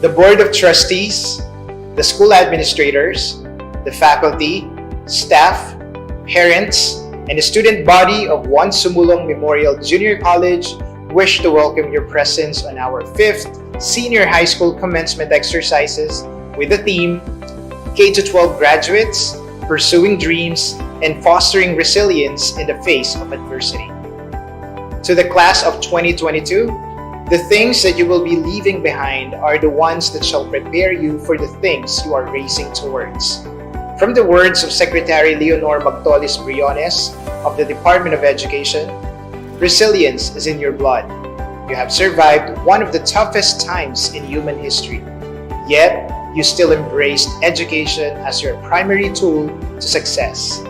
the Board of Trustees, the school administrators, the faculty, staff, parents, and the student body of Juan Sumulong Memorial Junior College wish to welcome your presence on our 5th Senior High School Commencement exercises with the theme K-12 Graduates, Pursuing Dreams, and Fostering Resilience in the Face of Adversity. To the class of 2022, the things that you will be leaving behind are the ones that shall prepare you for the things you are racing towards. From the words of Secretary Leonor Magtolis Briones of the Department of Education, resilience is in your blood. You have survived one of the toughest times in human history, yet you still embraced education as your primary tool to success.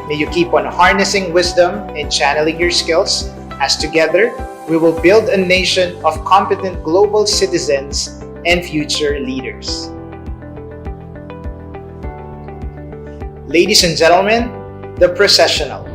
May you keep on harnessing wisdom and channeling your skills, as together we will build a nation of competent global citizens and future leaders. Ladies and gentlemen, the processional.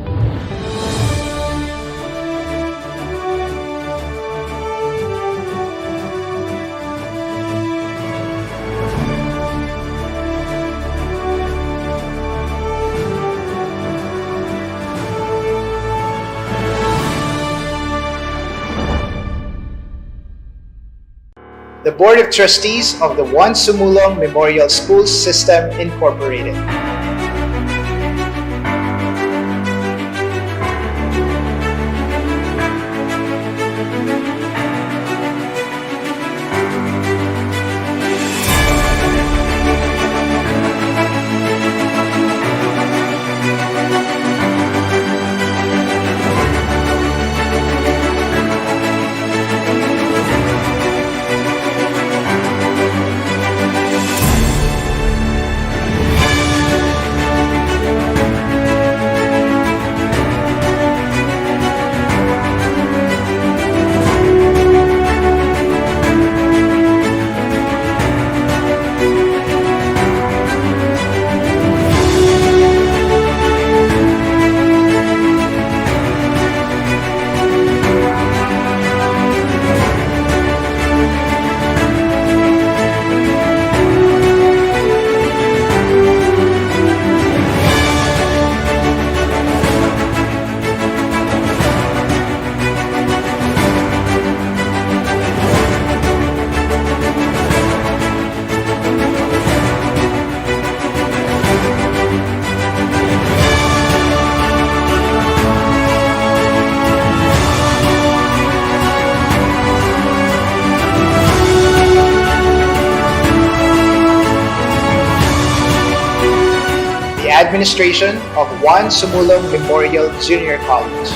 The Board of Trustees of the Juan Sumulong Memorial School System Incorporated. Administration of Juan Sumulong Memorial Junior College.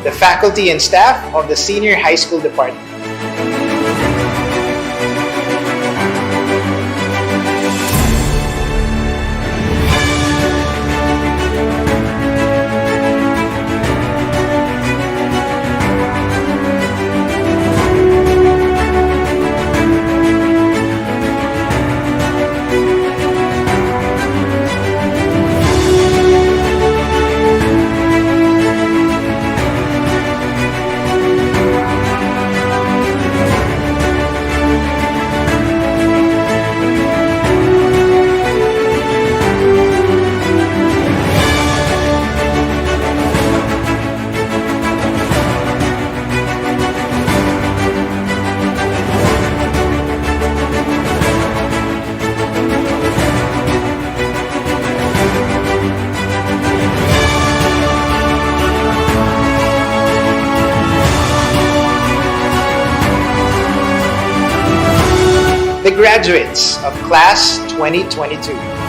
the faculty and staff of the Senior High School Department. The graduates of Class 2022.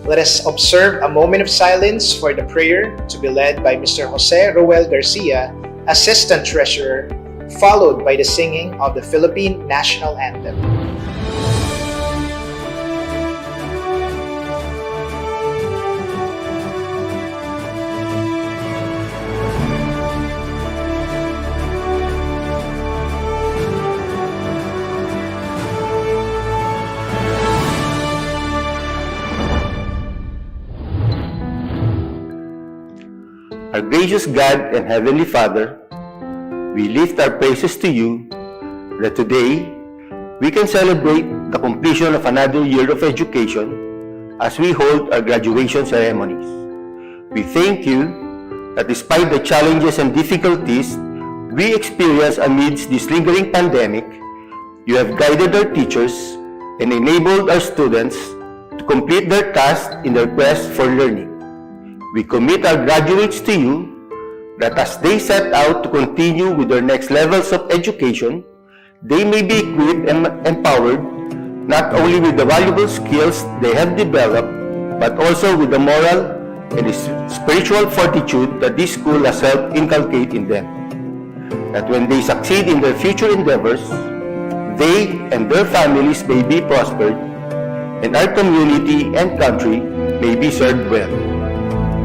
Let us observe a moment of silence for the prayer to be led by Mr. Jose Roel Garcia, Assistant Treasurer, followed by the singing of the Philippine National Anthem. Our gracious God and Heavenly Father, we lift our praises to you that today we can celebrate the completion of another year of education as we hold our graduation ceremonies. We thank you that despite the challenges and difficulties we experience amidst this lingering pandemic, you have guided our teachers and enabled our students to complete their tasks in their quest for learning. We commit our graduates to you that as they set out to continue with their next levels of education, they may be equipped and empowered not only with the valuable skills they have developed, but also with the moral and spiritual fortitude that this school has helped inculcate in them. That when they succeed in their future endeavors, they and their families may be prospered, and our community and country may be served well.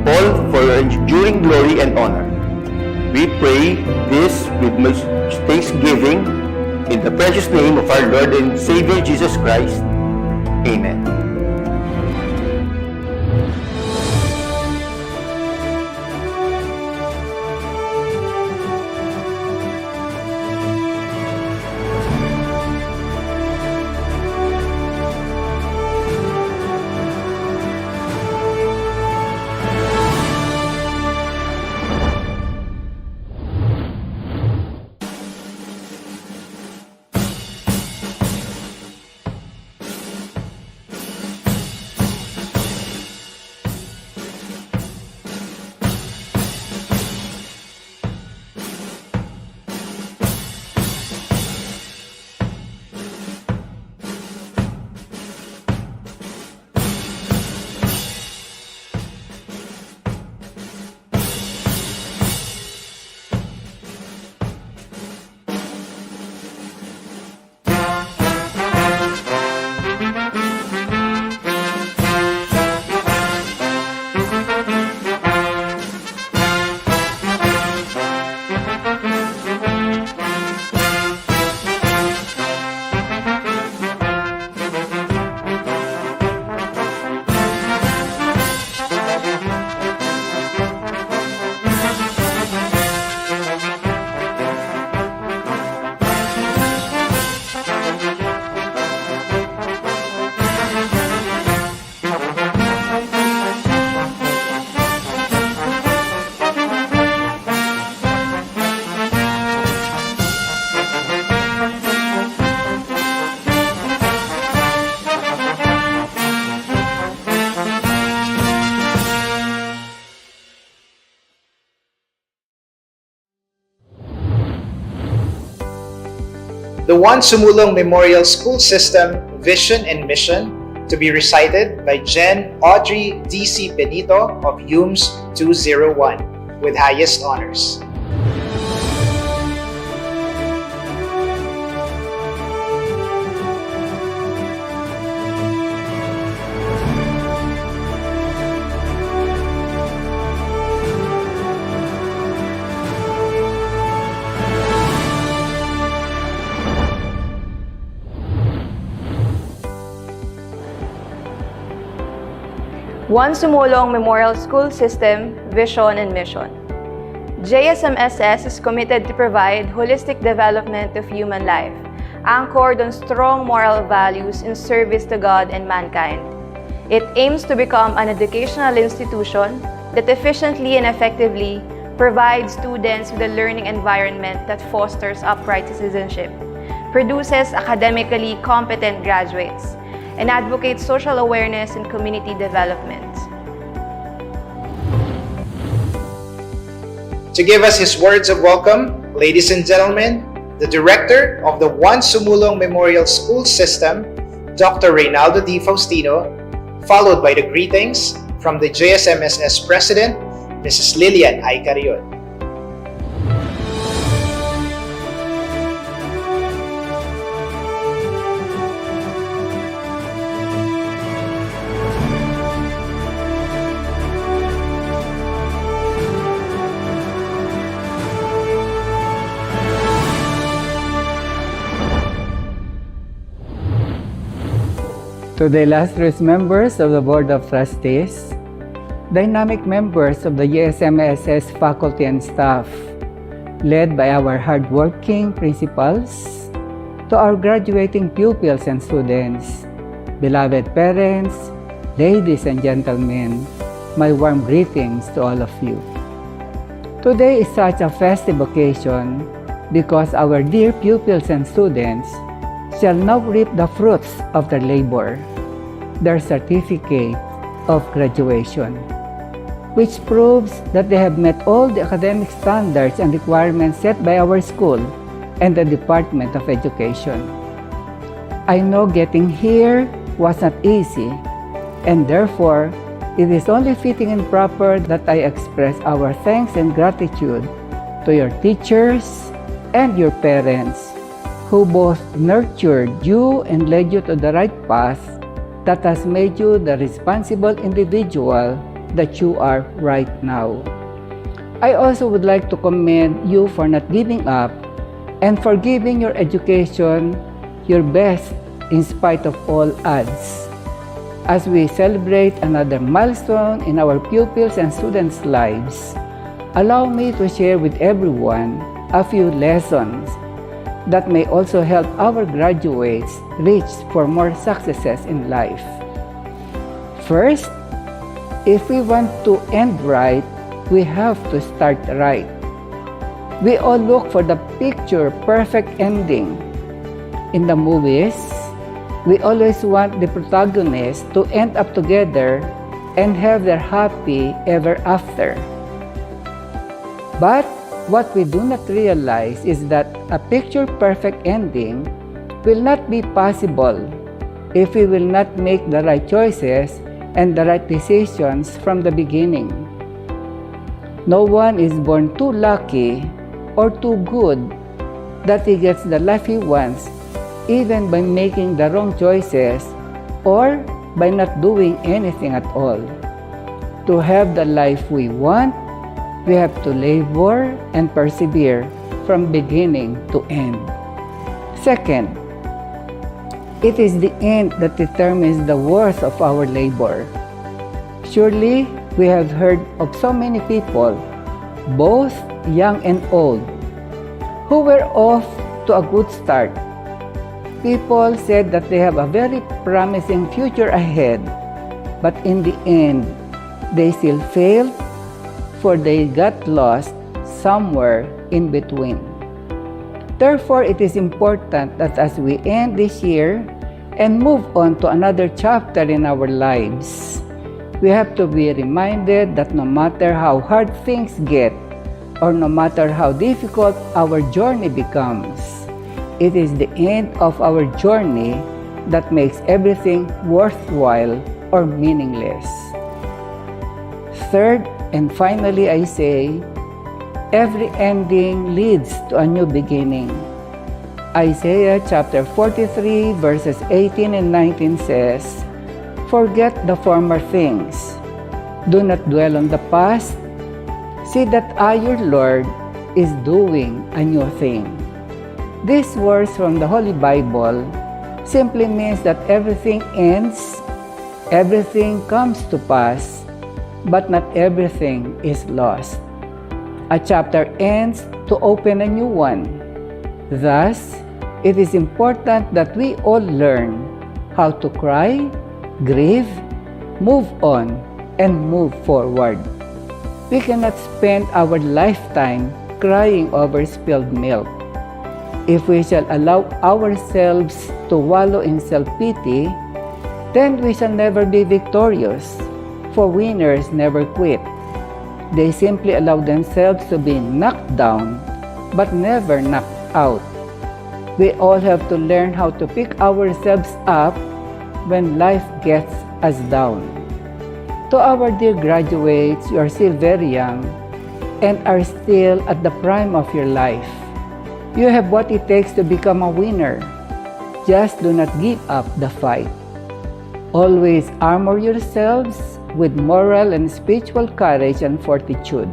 All for your enduring glory and honor. We pray this with much thanksgiving in the precious name of our Lord and Savior Jesus Christ. Amen. The Juan Sumulong Memorial School System Vision and Mission to be recited by Jen Audrey D.C. Benito of UMS 201 with highest honors. Juan Sumulong Memorial School System, Vision and Mission. JSMSS is committed to provide holistic development of human life, anchored on strong moral values in service to God and mankind. It aims to become an educational institution that efficiently and effectively provides students with a learning environment that fosters upright citizenship, produces academically competent graduates, and advocates social awareness and community development. To give us his words of welcome, ladies and gentlemen, the Director of the Juan Sumulong Memorial School System, Dr. Reynaldo D. Faustino, followed by the greetings from the JSMSS President, Mrs. Lilian I. Carion. To the illustrious members of the Board of Trustees, dynamic members of the JSMSS faculty and staff, led by our hardworking principals, to our graduating pupils and students, beloved parents, ladies and gentlemen, my warm greetings to all of you. Today is such a festive occasion because our dear pupils and students shall now reap the fruits of their labor, their certificate of graduation, which proves that they have met all the academic standards and requirements set by our school and the Department of Education. I know getting here was not easy, and therefore, it is only fitting and proper that I express our thanks and gratitude to your teachers and your parents, who both nurtured you and led you to the right path that has made you the responsible individual that you are right now. I also would like to commend you for not giving up and for giving your education your best in spite of all odds. As we celebrate another milestone in our pupils and students' lives, allow me to share with everyone a few lessons that may also help our graduates reach for more successes in life. First, if we want to end right, we have to start right. We all look for the picture-perfect ending. In the movies, we always want the protagonists to end up together and have their happy ever after. But what we do not realize is that a picture-perfect ending will not be possible if we will not make the right choices and the right decisions from the beginning. No one is born too lucky or too good that he gets the life he wants, even by making the wrong choices or by not doing anything at all. To have the life we want, we have to labor and persevere from beginning to end. Second, it is the end that determines the worth of our labor. Surely, we have heard of so many people, both young and old, who were off to a good start. People said that they have a very promising future ahead, but in the end, they still failed, for they got lost somewhere in between. Therefore, it is important that as we end this year and move on to another chapter in our lives, we have to be reminded that no matter how hard things get, or no matter how difficult our journey becomes, it is the end of our journey that makes everything worthwhile or meaningless. Third, and finally, I say, every ending leads to a new beginning. Isaiah chapter 43 verses 18 and 19 says, "Forget the former things. Do not dwell on the past. See that I, your Lord, is doing a new thing." These words from the Holy Bible simply means that everything ends, everything comes to pass, but not everything is lost. A chapter ends to open a new one. Thus, it is important that we all learn how to cry, grieve, move on, and move forward. We cannot spend our lifetime crying over spilled milk. If we shall allow ourselves to wallow in self-pity, then we shall never be victorious, for winners never quit. They simply allow themselves to be knocked down, but never knocked out. We all have to learn how to pick ourselves up when life gets us down. To our dear graduates, you are still very young and are still at the prime of your life. You have what it takes to become a winner. Just do not give up the fight. Always armor yourselves with moral and spiritual courage and fortitude.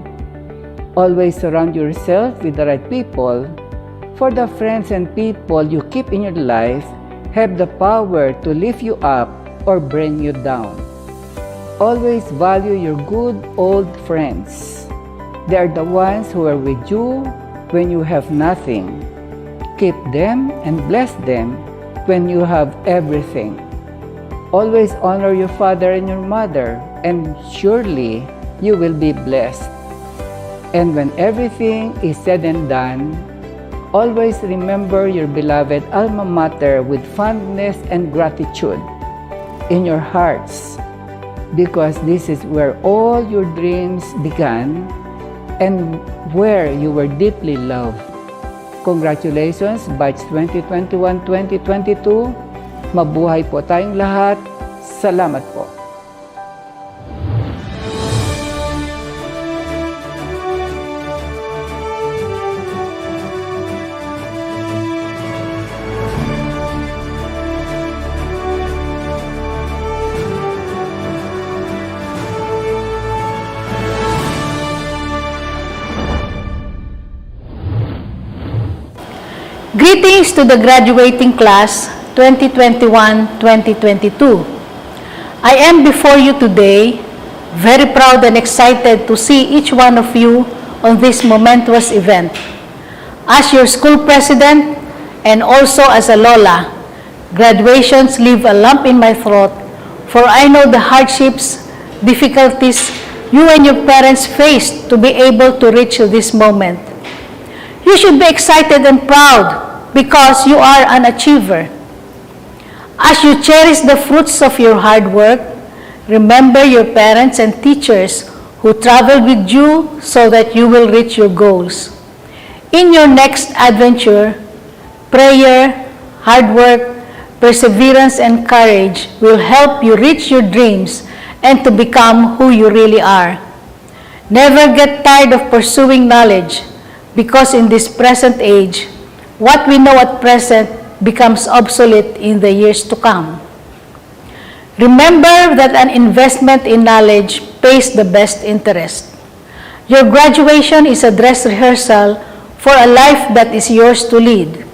Always surround yourself with the right people, for the friends and people you keep in your life have the power to lift you up or bring you down. Always value your good old friends. They are the ones who are with you when you have nothing. Keep them and bless them when you have everything. Always honor your father and your mother, and surely you will be blessed. And when everything is said and done, always remember your beloved alma mater with fondness and gratitude in your hearts, because this is where all your dreams began and where you were deeply loved. Congratulations, Batch 2021-2022. Mabuhay po tayong lahat. Salamat po. Greetings to the graduating class 2021-2022. I am before you today very proud and excited to see each one of you on this momentous event. As your school president and also as a Lola, graduations leave a lump in my throat, for I know the hardships, difficulties you and your parents faced to be able to reach this moment. You should be excited and proud because you are an achiever. As you cherish the fruits of your hard work, remember your parents and teachers who traveled with you so that you will reach your goals. In your next adventure, prayer, hard work, perseverance, and courage will help you reach your dreams and to become who you really are. Never get tired of pursuing knowledge, because in this present age, what we know at present becomes obsolete in the years to come. Remember that an investment in knowledge pays the best interest. Your graduation is a dress rehearsal for a life that is yours to lead.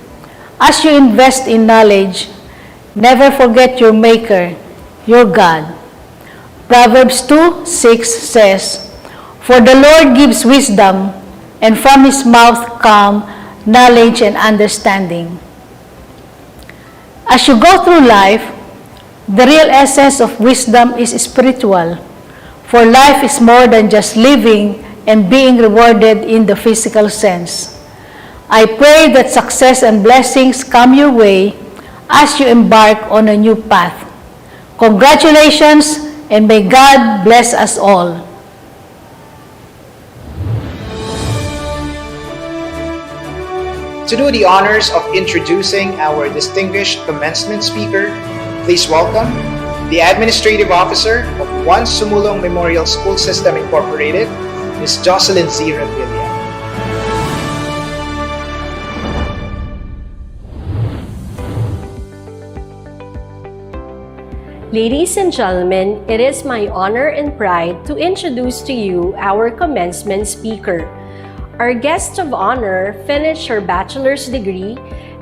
As you invest in knowledge, never forget your Maker, your God. Proverbs 2:6 says, "For the Lord gives wisdom, and from His mouth come knowledge and understanding." As you go through life, the real essence of wisdom is spiritual, for life is more than just living and being rewarded in the physical sense. I pray that success and blessings come your way as you embark on a new path. Congratulations, and may God bless us all. To do the honors of introducing our distinguished commencement speaker, please welcome the Administrative Officer of One Sumulong Memorial School System Incorporated, Ms. Jocelyn Z. Revilla. Ladies and gentlemen, it is my honor and pride to introduce to you our commencement speaker. Our guest of honor finished her bachelor's degree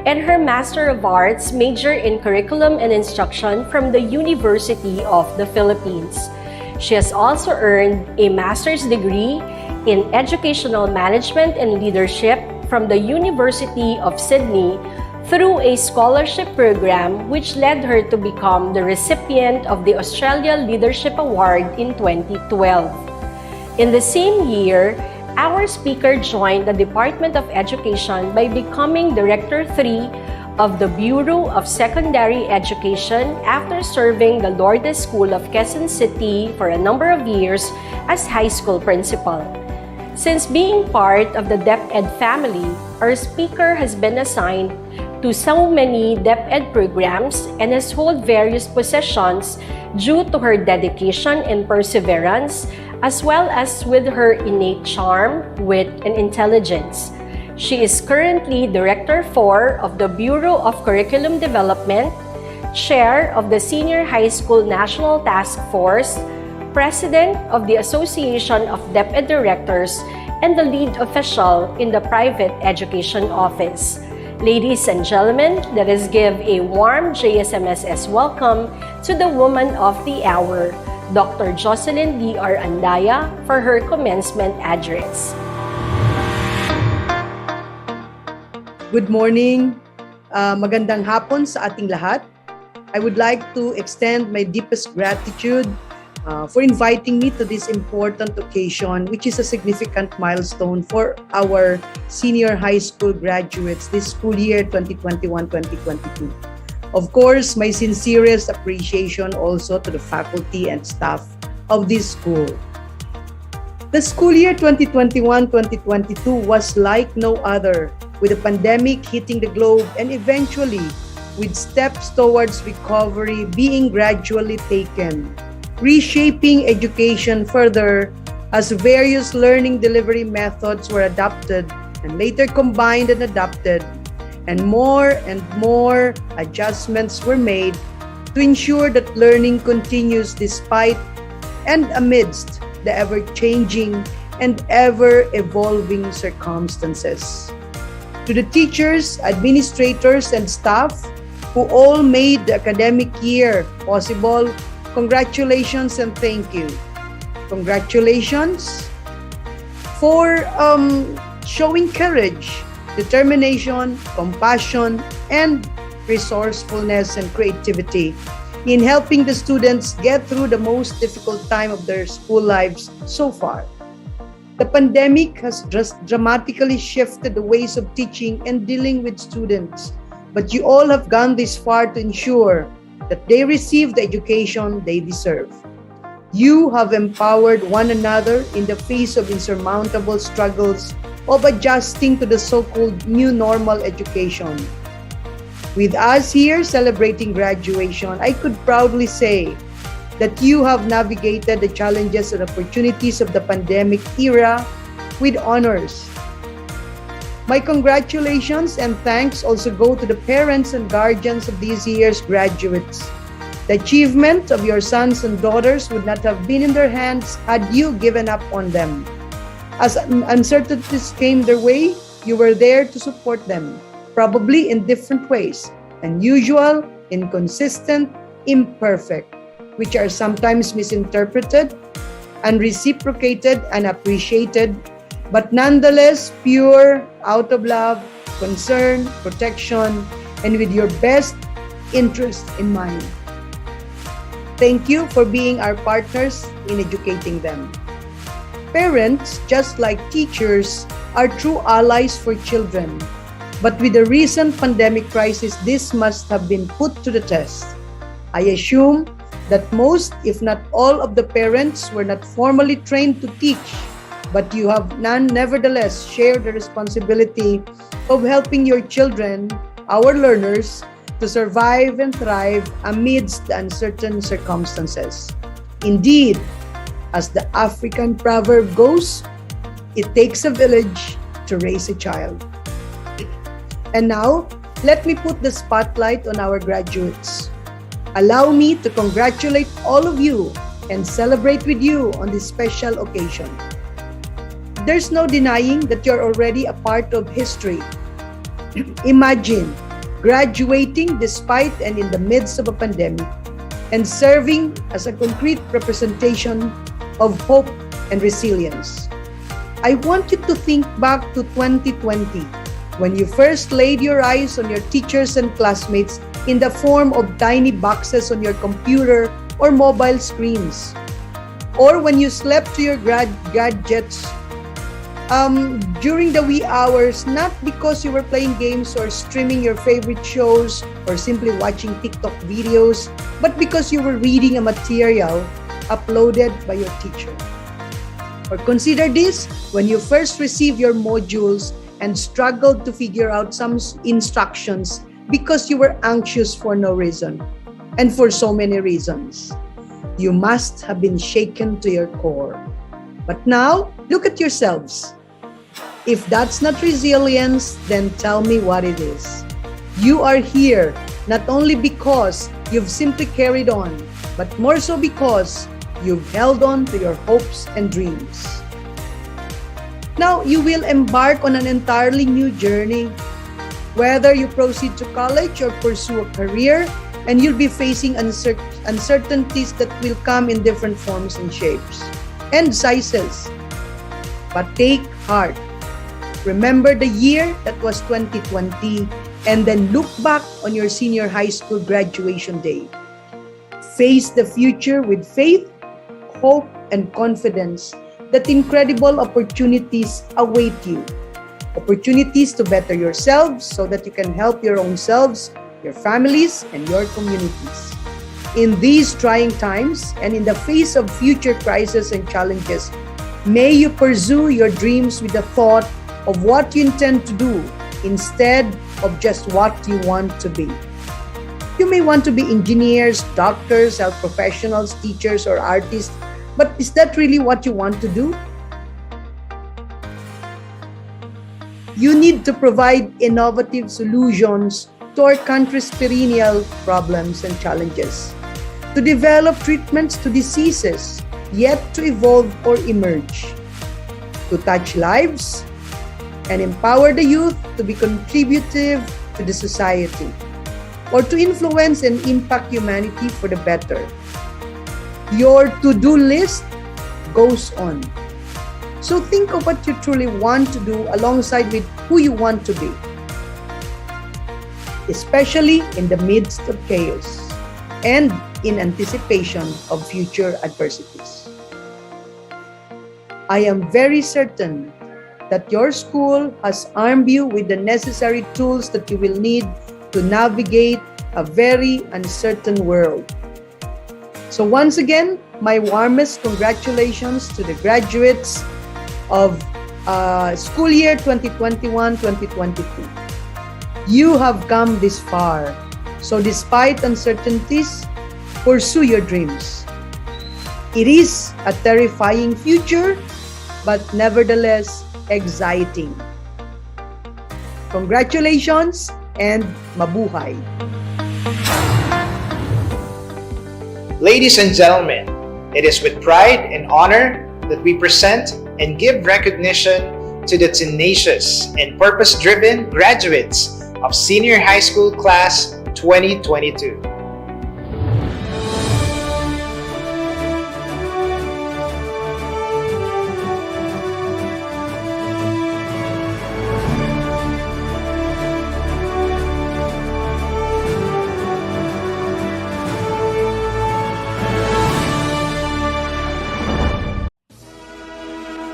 and her Master of Arts major in Curriculum and Instruction from the University of the Philippines. She has also earned a master's degree in Educational Management and Leadership from the University of Sydney through a scholarship program which led her to become the recipient of the Australia Leadership Award in 2012. In the same year, our speaker joined the Department of Education by becoming Director 3 of the Bureau of Secondary Education after serving the Lourdes School of Quezon City for a number of years as high school principal. Since being part of the DepEd family, our speaker has been assigned to so many DepEd programs and has held various positions due to her dedication and perseverance, as well as with her innate charm, wit, and intelligence. She is currently Director 4 of the Bureau of Curriculum Development, Chair of the Senior High School National Task Force, President of the Association of DepEd Directors, and the lead official in the Private Education Office. Ladies and gentlemen, let us give a warm JSMSS welcome to the Woman of the Hour, Dr. Jocelyn D.R. Andaya, for her commencement address. Good morning. Magandang hapon sa ating lahat. I would like to extend my deepest gratitude for inviting me to this important occasion, which is a significant milestone for our senior high school graduates this school year 2021-2022. Of course, my sincerest appreciation also to the faculty and staff of this school. The school year 2021-2022 was like no other, with the pandemic hitting the globe and eventually with steps towards recovery being gradually taken, reshaping education further as various learning delivery methods were adopted and later combined and adapted, and more adjustments were made to ensure that learning continues despite and amidst the ever-changing and ever-evolving circumstances. To the teachers, administrators, and staff who all made the academic year possible, congratulations and thank you. Congratulations for showing courage, determination, compassion, and resourcefulness and creativity in helping the students get through the most difficult time of their school lives so far. The pandemic has dramatically shifted the ways of teaching and dealing with students, but you all have gone this far to ensure that they receive the education they deserve. You have empowered one another in the face of insurmountable struggles of adjusting to the so-called new normal education. With us here celebrating graduation, I could proudly say that you have navigated the challenges and opportunities of the pandemic era with honors. My congratulations and thanks also go to the parents and guardians of this year's graduates. The achievement of your sons and daughters would not have been in their hands had you given up on them. As uncertainties came their way, you were there to support them, probably in different ways, unusual, inconsistent, imperfect, which are sometimes misinterpreted, unreciprocated, and appreciated, but nonetheless pure, out of love, concern, protection, and with your best interest in mind. Thank you for being our partners in educating them. Parents, just like teachers, are true allies for children. But with the recent pandemic crisis, this must have been put to the test. I assume that most, if not all, of the parents were not formally trained to teach, but you have nevertheless shared the responsibility of helping your children, our learners, to survive and thrive amidst the uncertain circumstances. Indeed, as the African proverb goes, it takes a village to raise a child. And now, let me put the spotlight on our graduates. Allow me to congratulate all of you and celebrate with you on this special occasion. There's no denying that you're already a part of history. Imagine graduating despite and in the midst of a pandemic and serving as a concrete representation of hope and resilience. I want you to think back to 2020 when you first laid your eyes on your teachers and classmates in the form of tiny boxes on your computer or mobile screens, or when you slept to your gadgets during the wee hours, not because you were playing games or streaming your favorite shows or simply watching TikTok videos, but because you were reading a material uploaded by your teacher. Or consider this when you first received your modules and struggled to figure out some instructions because you were anxious for no reason and for so many reasons. You must have been shaken to your core. But now, look at yourselves. If that's not resilience, then tell me what it is. You are here not only because you've simply carried on, but more so because you've held on to your hopes and dreams. Now, you will embark on an entirely new journey. Whether you proceed to college or pursue a career, and you'll be facing uncertainties that will come in different forms and shapes and sizes. But take heart. Remember the year that was 2020 and then look back on your senior high school graduation day. Face the future with faith, hope, and confidence that incredible opportunities await you. Opportunities to better yourselves so that you can help your own selves, your families, and your communities. In these trying times and in the face of future crises and challenges, may you pursue your dreams with the thought of what you intend to do instead of just what you want to be. You may want to be engineers, doctors, health professionals, teachers, or artists, but is that really what you want to do? You need to provide innovative solutions to our country's perennial problems and challenges, to develop treatments to diseases yet to evolve or emerge, to touch lives and empower the youth to be contributive to the society, or to influence and impact humanity for the better. Your to-do list goes on. So think of what you truly want to do alongside with who you want to be, especially in the midst of chaos and in anticipation of future adversities. I am very certain that your school has armed you with the necessary tools that you will need to navigate a very uncertain world. So once again, my warmest congratulations to the graduates of school year 2021-2022. You have come this far. So despite uncertainties, pursue your dreams. It is a terrifying future, but nevertheless exciting. Congratulations and mabuhay. Ladies and gentlemen, it is with pride and honor that we present and give recognition to the tenacious and purpose-driven graduates of Senior High School Class 2022.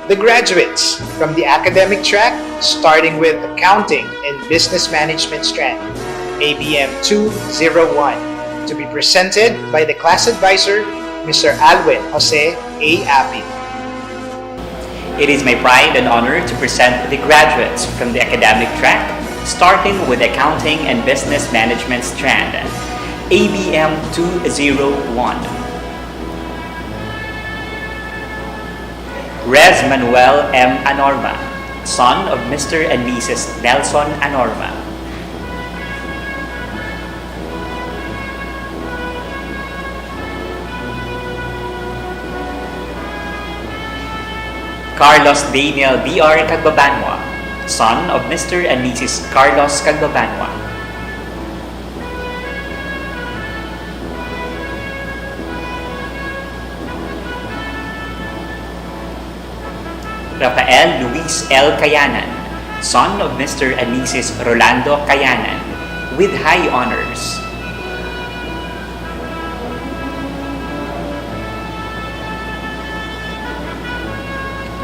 The graduates from the academic track, starting with Accounting and Business Management strand, ABM 201, to be presented by the class advisor, Mr. Alwin Jose A. Api. It is my pride and honor to present the graduates from the academic track, starting with Accounting and Business Management strand, ABM 201. Rez Manuel M. Anorma, son of Mr. and Mrs. Nelson Anorma. Carlos Daniel B.R. Cagbabanwa, son of Mr. and Mrs. Carlos Cagbabanwa. Rafael Luis L. Cayanan, son of Mr. and Mrs. Rolando Cayanan, with high honors.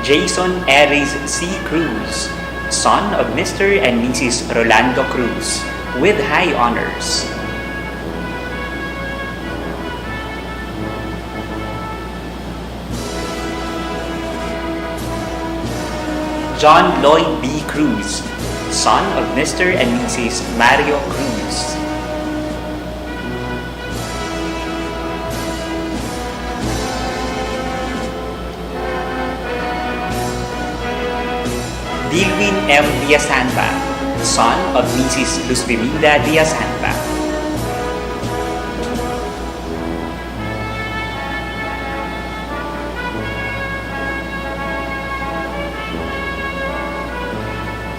Jason Aries C. Cruz, son of Mr. and Mrs. Rolando Cruz, with high honors. John Lloyd B. Cruz, son of Mr. and Mrs. Mario Cruz. Dilwin M. Diazanta, son of Mrs. Luz Biminda Diazanta.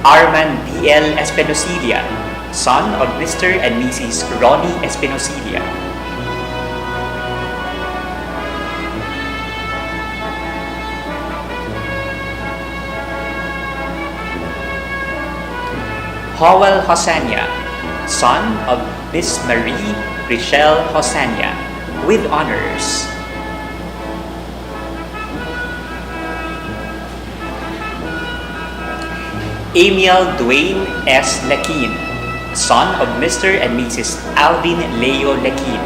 Arman D.L. Espinosilia, son of Mr. and Mrs. Ronnie Espinosilia. Howell Hosania, son of Miss Marie Richelle Hosania, with honors. Emil Dwayne S. Lakin, son of Mr. and Mrs. Alvin Leo Lakin,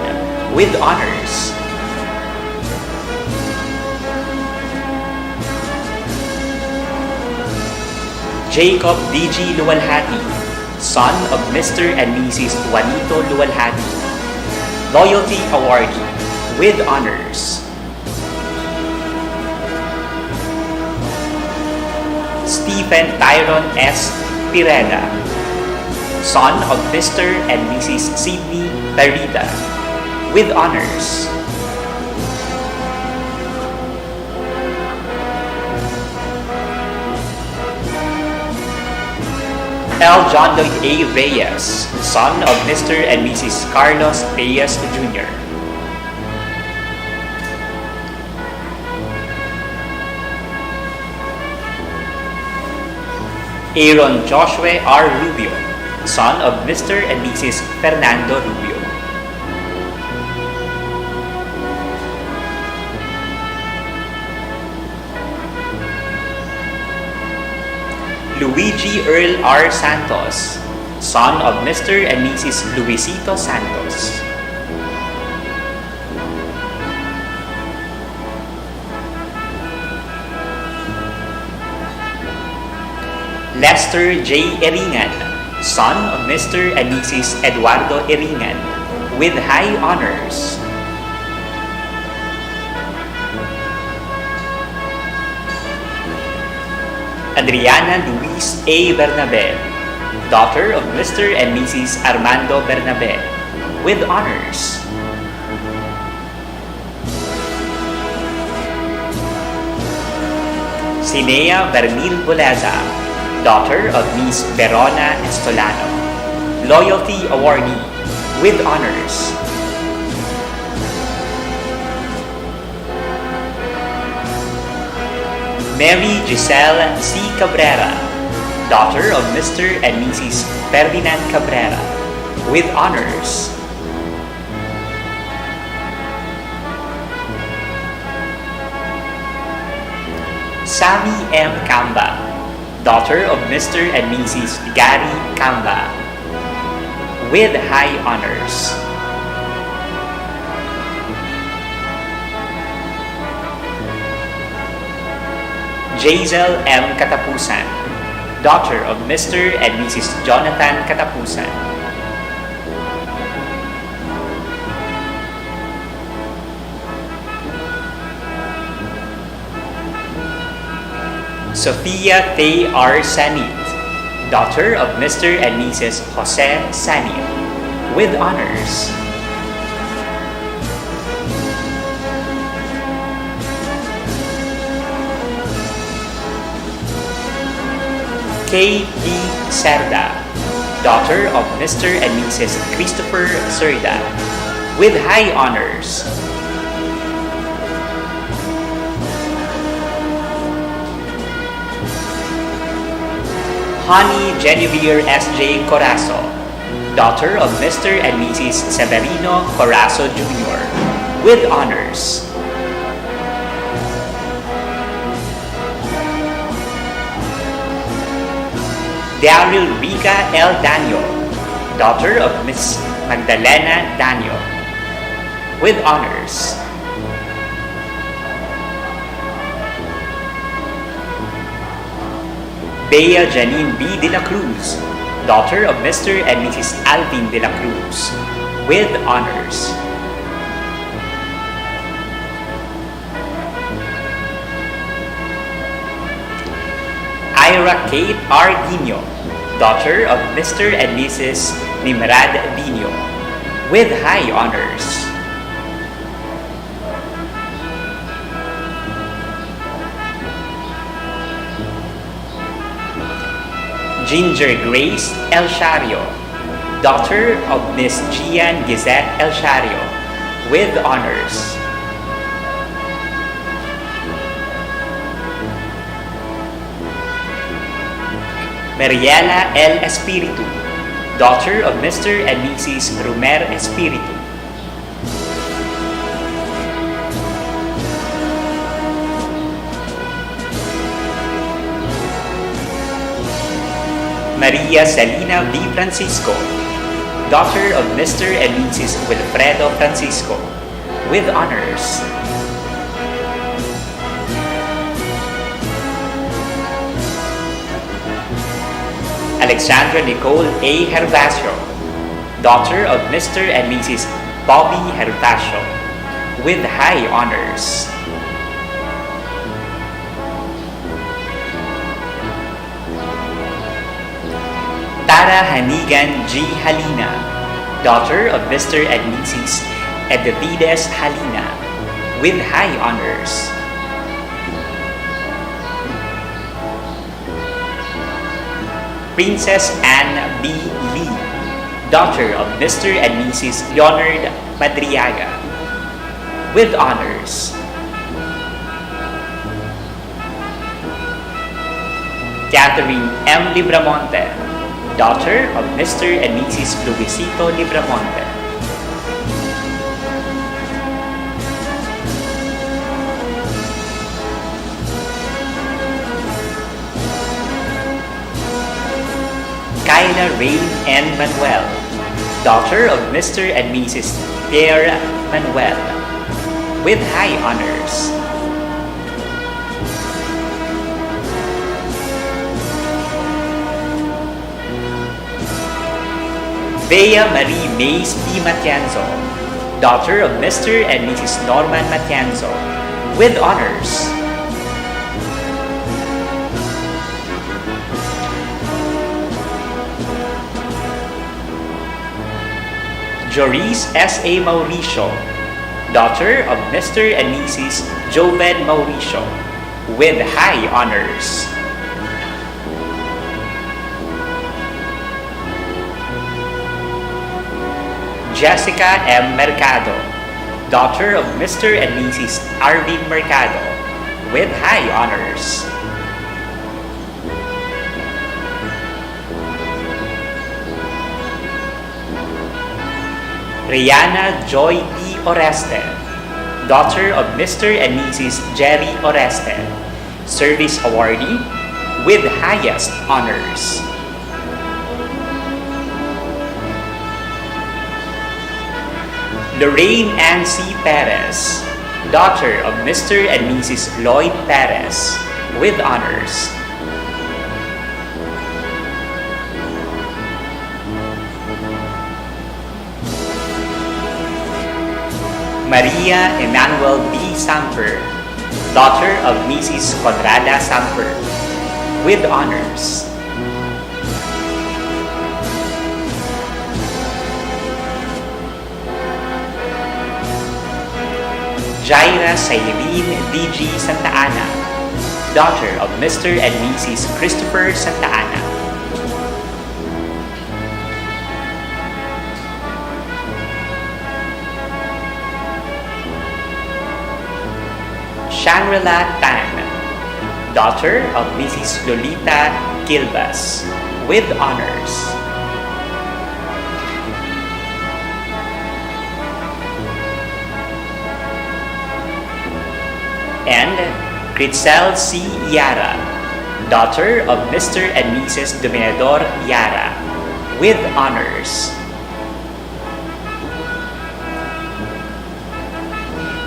with honors. Jacob D.G. Luwalhati, son of Mr. and Mrs. Juanito Luwalhati, Loyalty Awardee, with honors. Stephen Tyron S. Pireda, son of Mr. and Mrs. Sidney Barida, with honors. L. John Lloyd A. Reyes, son of Mr. and Mrs. Carlos Reyes Jr. Aaron Joshua R. Rubio, son of Mr. and Mrs. Fernando Rubio. Luigi Earl R. Santos, son of Mr. and Mrs. Luisito Santos. Lester J. Eringan, son of Mr. and Mrs. Eduardo Eringan, with high honors. Adriana Luis A. Bernabe, daughter of Mr. and Mrs. Armando Bernabe, with honors. Sinea Bernil Boleza, daughter of Miss Verona Estolano, Loyalty Awardee, with honors. Mary Giselle C. Cabrera, daughter of Mr. and Mrs. Ferdinand Cabrera, with honors. Sammy M. Camba, daughter of Mr. and Mrs. Gary Camba, with high honors. Jazel M. Katapusan, daughter of Mr. and Mrs. Jonathan Katapusan. Sophia Tay R. Sanit, daughter of Mr. and Mrs. Jose Sanit, with honors. K. D. Cerda, daughter of Mr. and Mrs. Christopher Cerda, with high honors. Honey Genevieve S.J. Corazo, daughter of Mr. and Mrs. Severino Corazo Jr., with honors. Daryl Rica L. Daniel, daughter of Miss Magdalena Daniel, with honors. Bea Janine B. de la Cruz, daughter of Mr. and Mrs. Alvin de la Cruz, with honors. Ira Kate R. Dino, daughter of Mr. and Mrs. Nimrad Dino, with high honors. Ginger Grace El Shario, daughter of Miss Gian Gizette El Shario, with honors. Mariela El Espiritu, daughter of Mr. and Mrs. Rumer Espiritu. Maria Salina V. Francisco, daughter of Mr. and Mrs. Wilfredo Francisco, with honors. Alexandra Nicole A. Hervasio, daughter of Mr. and Mrs. Bobby Hervasio, with high honors. Tara Hanigan G. Halina, daughter of Mr. and Mrs. Edvides Halina, with high honors. Princess Anne B. Lee, daughter of Mr. and Mrs. Leonard Madriaga, with honors. Catherine M. Libramonte, daughter of Mr. and Mrs. Luisito Libramonte. Kyla Rain N. Manuel, daughter of Mr. and Mrs. Pierre Manuel, with high honors. Bea Marie Mays P. Matienzo, daughter of Mr. and Mrs. Norman Matienzo, with honors. Joris S. A. Mauricio, daughter of Mr. and Mrs. Joven Mauricio, with high honors. Jessica M. Mercado, daughter of Mr. and Mrs. Arvin Mercado, with high honors. Rihanna Joy D. Oreste, daughter of Mr. and Mrs. Jerry Oreste, service awardee with highest honors. Lorraine Ann C. Perez, daughter of Mr. and Mrs. Lloyd Perez, with honors. Maria Emmanuel B. Samper, daughter of Mrs. Conrada Samper, with honors. Jaira Sayrene D.G. Santa Ana, daughter of Mr. and Mrs. Christopher Santa Ana. Shangri-La Tan, daughter of Mrs. Lolita Gilbas, with honors. And Critzel C. Yara, daughter of Mr. and Mrs. Dominador Yara, with honors.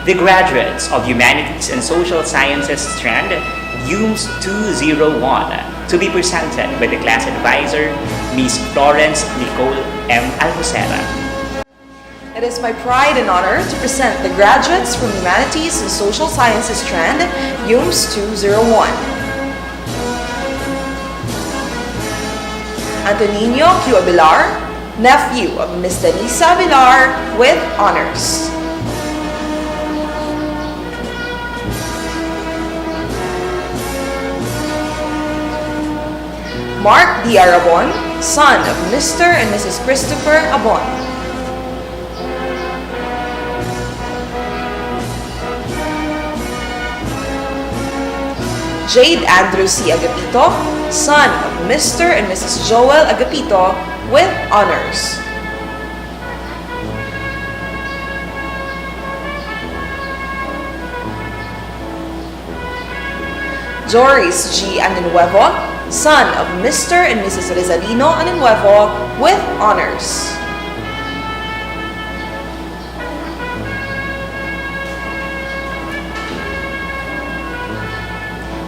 The graduates of Humanities and Social Sciences strand, UMS 201, to be presented by the class advisor, Ms. Florence Nicole M. Alcocera. It is my pride and honor to present the graduates from Humanities and Social Sciences strand, UMS 201. Antonino Q. Abilar, nephew of Ms. Denisa Abilar, with honors. Mark D. Arabon, son of Mr. and Mrs. Christopher Abon. Jade Andrew C. Agapito, son of Mr. and Mrs. Joel Agapito, with honors. Joris G. Aninuevo, son of Mr. and Mrs. Rizalino Aninuevo, with honors.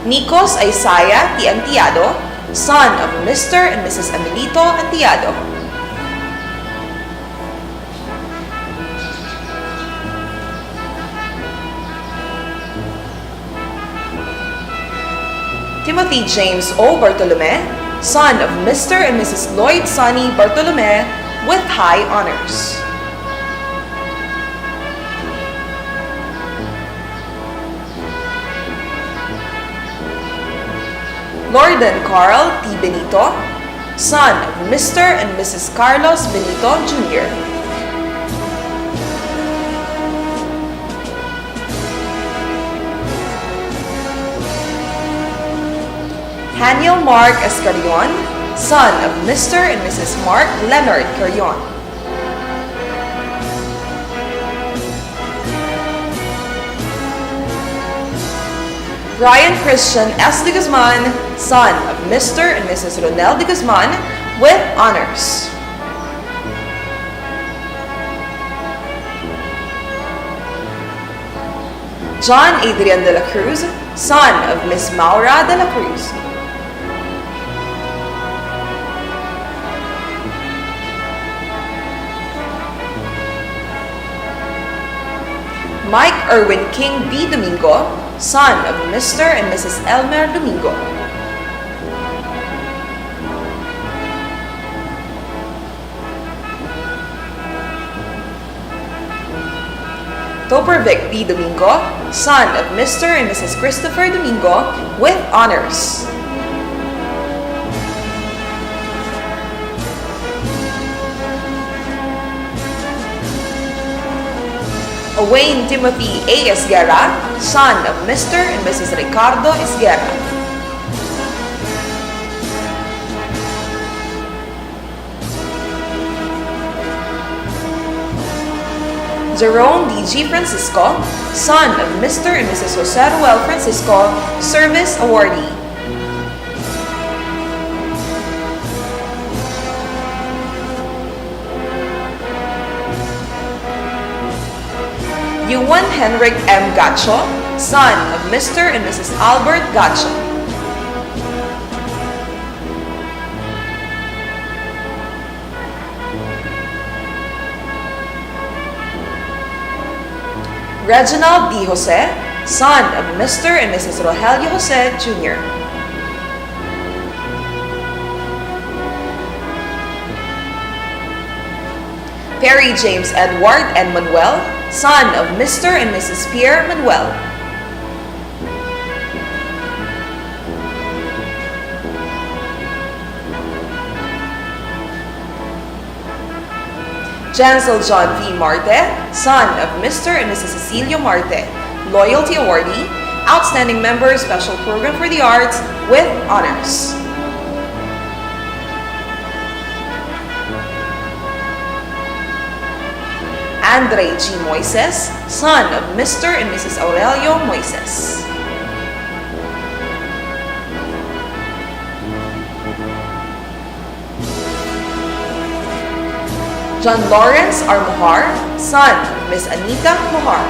Nikos Isaiah T. Antiado, son of Mr. and Mrs. Emilito Antiado. Timothy James O. Bartolome, son of Mr. and Mrs. Lloyd Sonny Bartolome, with high honors. Lorden Carl T. Benito, son of Mr. and Mrs. Carlos Benito Jr. Haniel Mark Escarion, son of Mr. and Mrs. Mark Leonard Carion. Brian Christian S. de Guzman, son of Mr. and Mrs. Ronel de Guzman, with honors. John Adrian de la Cruz, son of Miss Maura de la Cruz. Mike Erwin King B. Domingo, son of Mr. and Mrs. Elmer Domingo. Topervic B. Domingo, son of Mr. and Mrs. Christopher Domingo, with honors. Owain Timothy A. Esguerra, son of Mr. and Mrs. Ricardo Esguerra. Jerome D.G. Francisco, son of Mr. and Mrs. Jose Ruel Francisco, Service Awardee. Yuan Henrik M. Gacho, son of Mr. and Mrs. Albert Gacho. Reginald D. Jose, son of Mr. and Mrs. Rogelio Jose, Jr. Perry James Edward and Manuel, son of Mr. and Mrs. Pierre Manuel. Jansel John V. Marte, son of Mr. and Mrs. Cecilio Marte, Loyalty Awardee, Outstanding Member, Special Program for the Arts, with honors. Andre G. Moises, son of Mr. and Mrs. Aurelio Moises. John Lawrence R. Mohar, son of Miss Anita Mohar.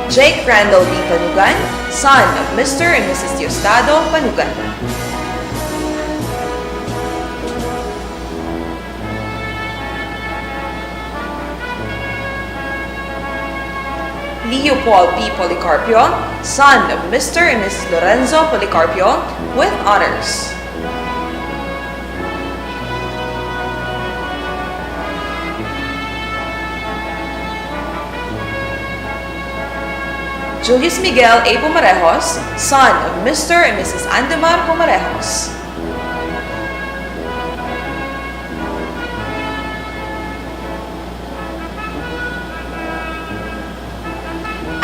Jake Randall B. Panugan, son of Mr. and Mrs. Diosdado Panugan. Leo Paul P. Policarpio, son of Mr. and Mrs. Lorenzo Policarpio, with honors. Julius Miguel A. Pumarejos, son of Mr. and Mrs. Andemar Pumarejos.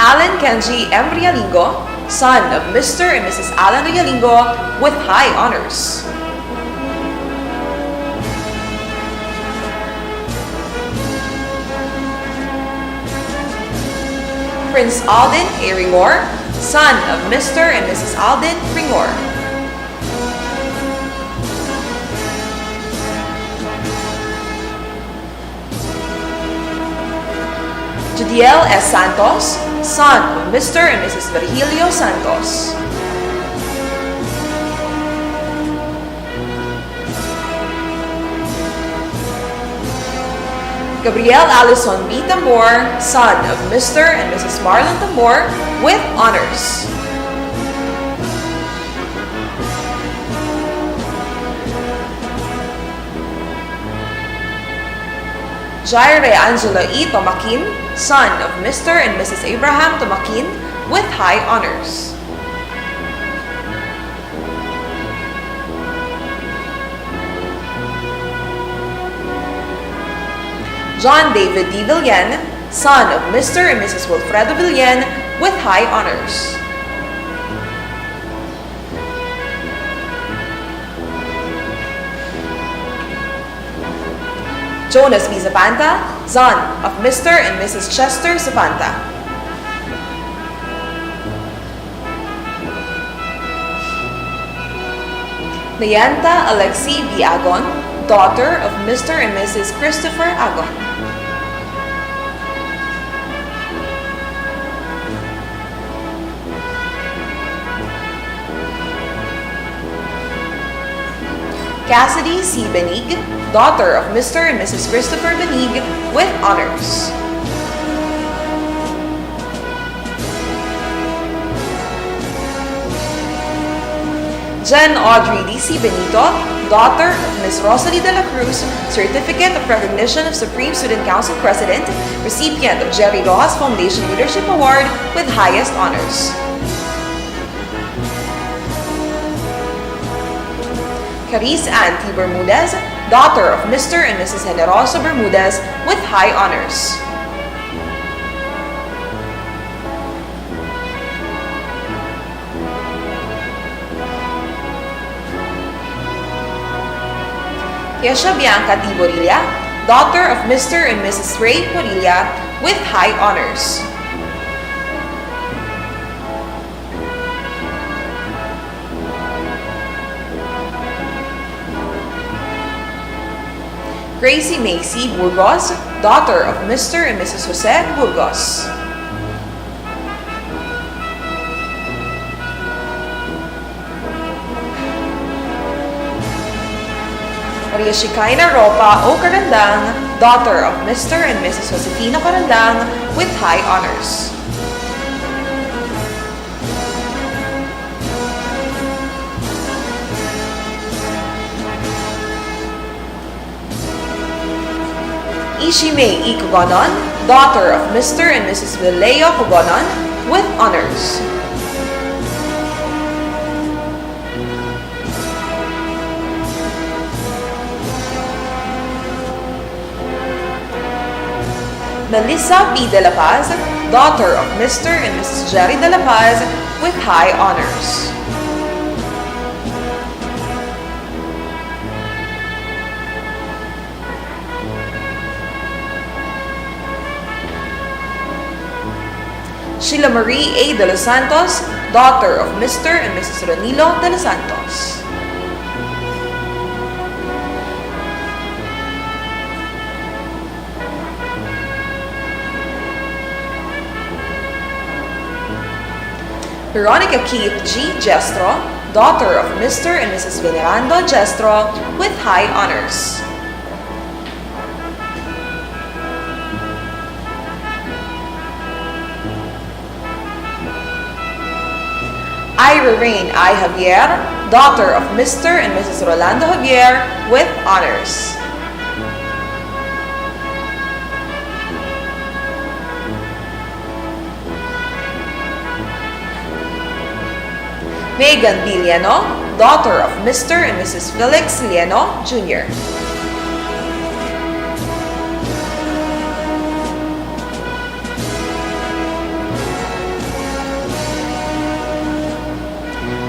Alan Kenji M. Rialingo, son of Mr. and Mrs. Alan Rialingo, with high honors. Prince Alden A. Ringor, son of Mr. and Mrs. Alden Ringor. Judiel S. Santos, son of Mr. and Mrs. Virgilio Santos. Gabriel Allison B. Tambor, son of Mr. and Mrs. Marlon Tambor, with honors. Jaire Angela E. Tomakin, son of Mr. and Mrs. Abraham Tomakin, with high honors. John David D. Villen, son of Mr. and Mrs. Wilfredo Villen, with high honors. Jonas B. Zapanta, son of Mr. and Mrs. Chester Zapanta. Nayanta Alexi B. Agon, daughter of Mr. and Mrs. Christopher Agon. Cassidy C. Benig, daughter of Mr. and Mrs. Christopher Benig, with honors. Jen Audrey D.C. Benito, daughter of Ms. Rosalie de la Cruz, Certificate of Recognition of Supreme Student Council President, recipient of Jerry Rojas Foundation Leadership Award with highest honors. Caris Ann T. Bermudez, daughter of Mr. and Mrs. Generoso Bermudez, with high honors. Kesha Bianca T. Borilla, daughter of Mr. and Mrs. Ray Borilla, with high honors. Gracie Macy Burgos, daughter of Mr. and Mrs. Jose Burgos. Maria Shikaina Ropa O. Carandang, daughter of Mr. and Mrs. Josefina Carandang, with high honors. Ishime E. Cogonon, daughter of Mr. and Mrs. Vileo Cogonon, with honors. Melissa P. De La Paz, daughter of Mr. and Mrs. Jerry De La Paz, with high honors. Sheila Marie A. De Los Santos, daughter of Mr. and Mrs. Ranilo De Los Santos. Veronica Keith G. Jestro, daughter of Mr. and Mrs. Venerando Jestro, with high honors. Ira Rain I. Javier, daughter of Mr. and Mrs. Rolando Javier, with honors. Megan B. Lieno, daughter of Mr. and Mrs. Felix Lieno, Jr.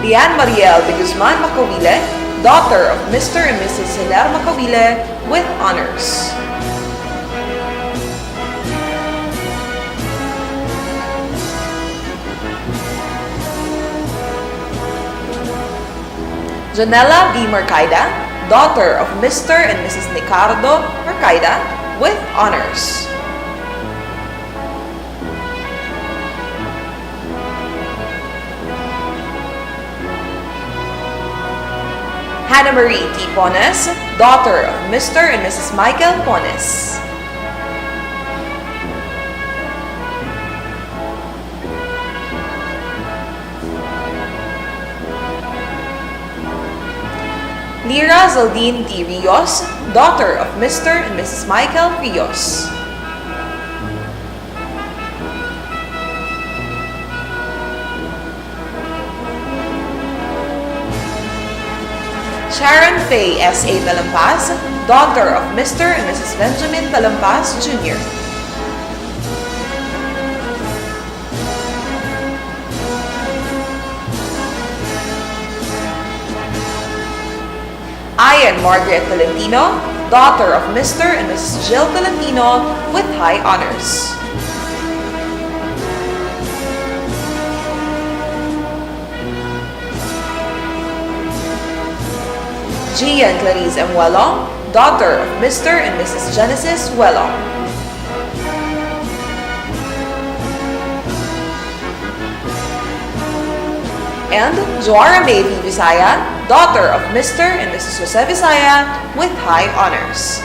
Lian Mariel de Guzman Macawile, daughter of Mr. and Mrs. Hilaire Macawile, with honors. Janela B. Mercaida, daughter of Mr. and Mrs. Ricardo Mercaida, with honors. Hannah Marie T. Pones, daughter of Mr. and Mrs. Michael Pones. Lira Zaldine D. Rios, daughter of Mr. and Mrs. Michael Rios. Sharon Faye S.A. Talampas, daughter of Mr. and Mrs. Benjamin Talampas, Jr. Ian Margaret Tolentino, daughter of Mr. and Mrs. Jill Tolentino, with high honors. Gian Clarice M. Welong, daughter of Mr. and Mrs. Genesis Welong. And Joara May V. Visaya, daughter of Mr. and Mrs. Jose Visaya, with high honors.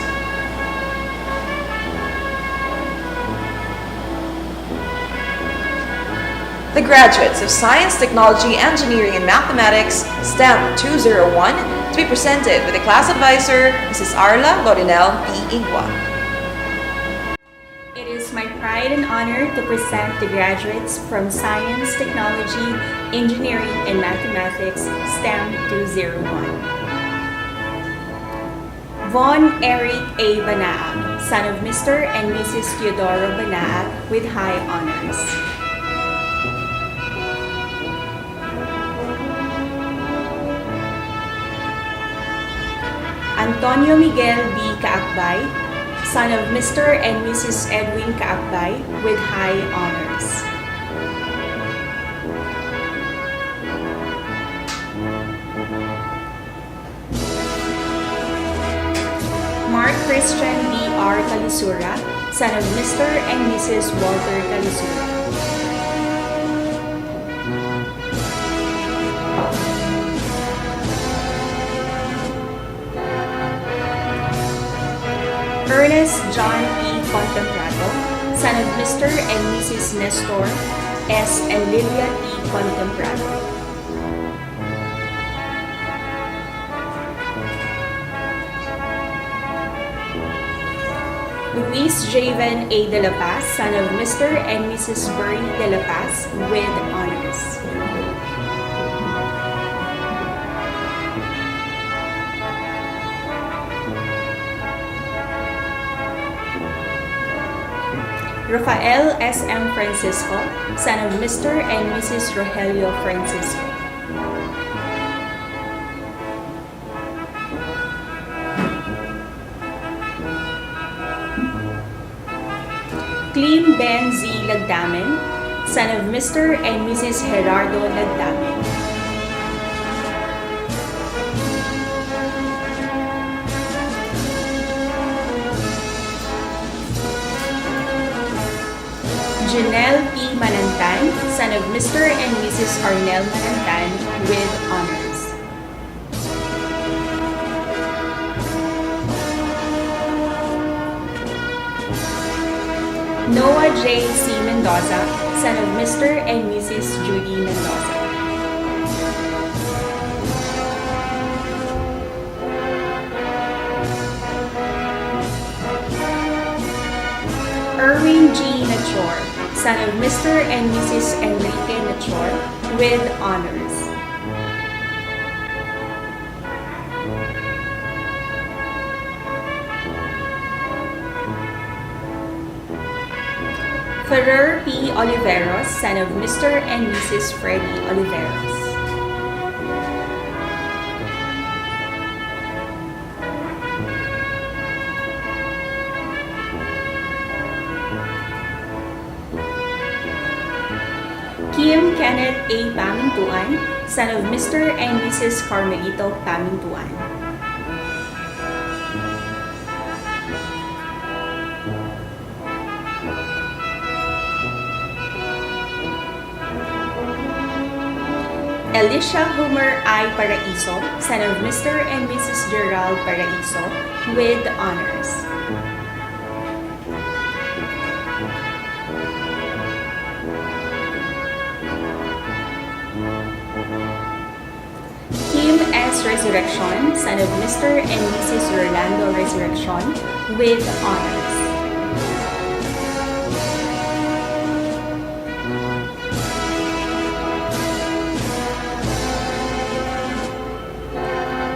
The graduates of Science, Technology, Engineering, and Mathematics, STEM 201, to be presented with the class advisor, Mrs. Arla Lorinel P. Ingwa. It is my pride and honor to present the graduates from Science, Technology, Engineering, and Mathematics, STEM 201. Von Eric A. Banaag, son of Mr. and Mrs. Teodoro Banaag, with high honors. Antonio Miguel B. Kaakbay, son of Mr. and Mrs. Edwin Kaakbay, with high honors. Mark Christian B. R. Calisura, son of Mr. and Mrs. Walter Calisura. Ernest John E. Contemplato, son of Mr. and Mrs. Nestor S. and Lilia E. Contemplato. Luis Javen A. De La Paz, son of Mr. and Mrs. Bernie De La Paz, with honors. Rafael S. M. Francisco, son of Mr. and Mrs. Rogelio Francisco. Clean Ben Z. Lagdamen, son of Mr. and Mrs. Gerardo Lagdamen. Janelle P. Manantan, son of Mr. and Mrs. Arnel Manantan, with honors. Noah J. C. Mendoza, son of Mr. and Mrs. Judy Mendoza. Erwin G. Nachor, son of Mr. and Mrs. Enrique Nachor, with honors. Ferrer P. Oliveros, son of Mr. and Mrs. Freddy Oliveros. Kim Kenneth A. Pamintuan, son of Mr. and Mrs. Carmelito Pamintuan. Elisha Homer I. Paraiso, son of Mr. and Mrs. Gerald Paraiso, with honors. Kim S. Resurrection, son of Mr. and Mrs. Rolando Resurrection, with honors.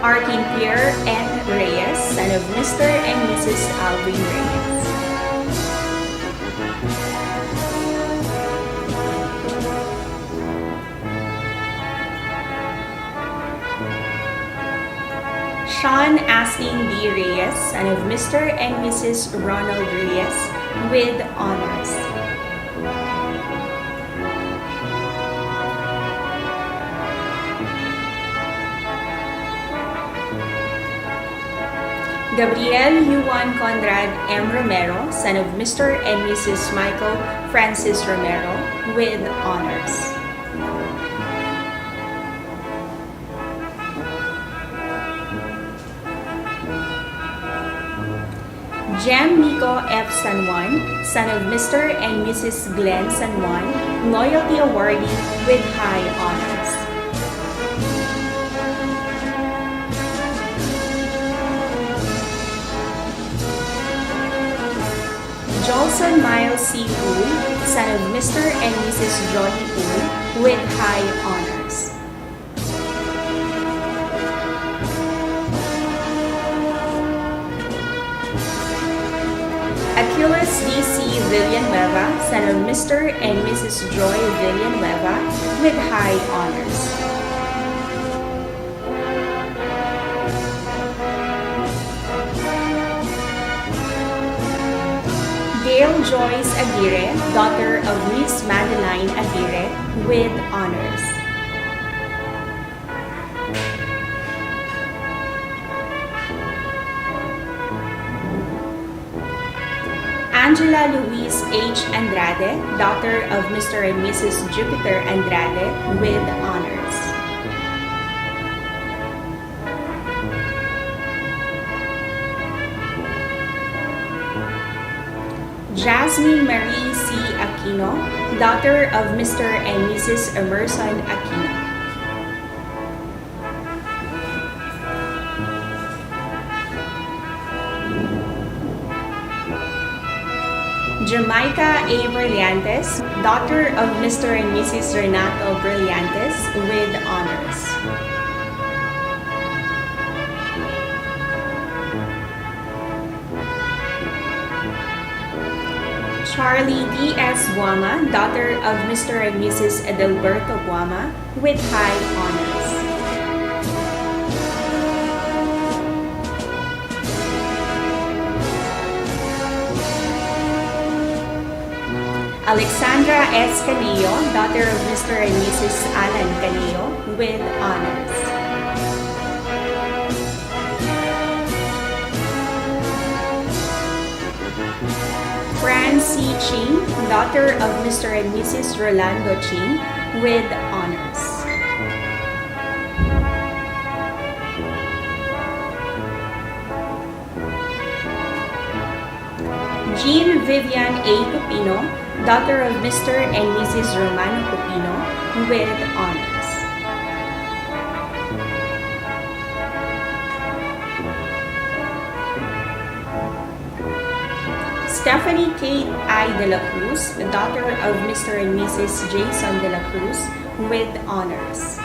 Arkin Pierre N. Reyes, son of Mr. and Mrs. Alvin Reyes. Sean Astin D. Reyes, son of Mr. and Mrs. Ronald Reyes, with honors. Gabriel Yuan Conrad M. Romero, son of Mr. and Mrs. Michael Francis Romero, with honors. Jem Nico F. San Juan, son of Mr. and Mrs. Glenn San Juan, Loyalty Awardee, with high honors. Jolson Miles C. Poole, son of Mr. and Mrs. Johnny Poole, with high honors. Achilles D.C. Villanueva, son of Mr. and Mrs. Joy Villanueva, with high honors. Gail Joyce Aguirre, daughter of Miss Madeline Aguirre, with honors. Angela Louise H. Andrade, daughter of Mr. and Mrs. Jupiter Andrade, with honors. Jasmine Marie C. Aquino, daughter of Mr. and Mrs. Emerson Aquino. Jamaica A. Brillantes, daughter of Mr. and Mrs. Renato Brillantes, with honors. Charlie D.S. Guama, daughter of Mr. and Mrs. Edelberto Guama, with high honors. Alexandra S. Canillo, daughter of Mr. and Mrs. Alan Canillo, with honors. Fran C. Ching, daughter of Mr. and Mrs. Rolando Ching, with honors. Jean Vivian A. Cupino, daughter of Mr. and Mrs. Romano Cupino, with honors. Stephanie Kate I. De La Cruz, daughter of Mr. and Mrs. Jason De La Cruz, with honors.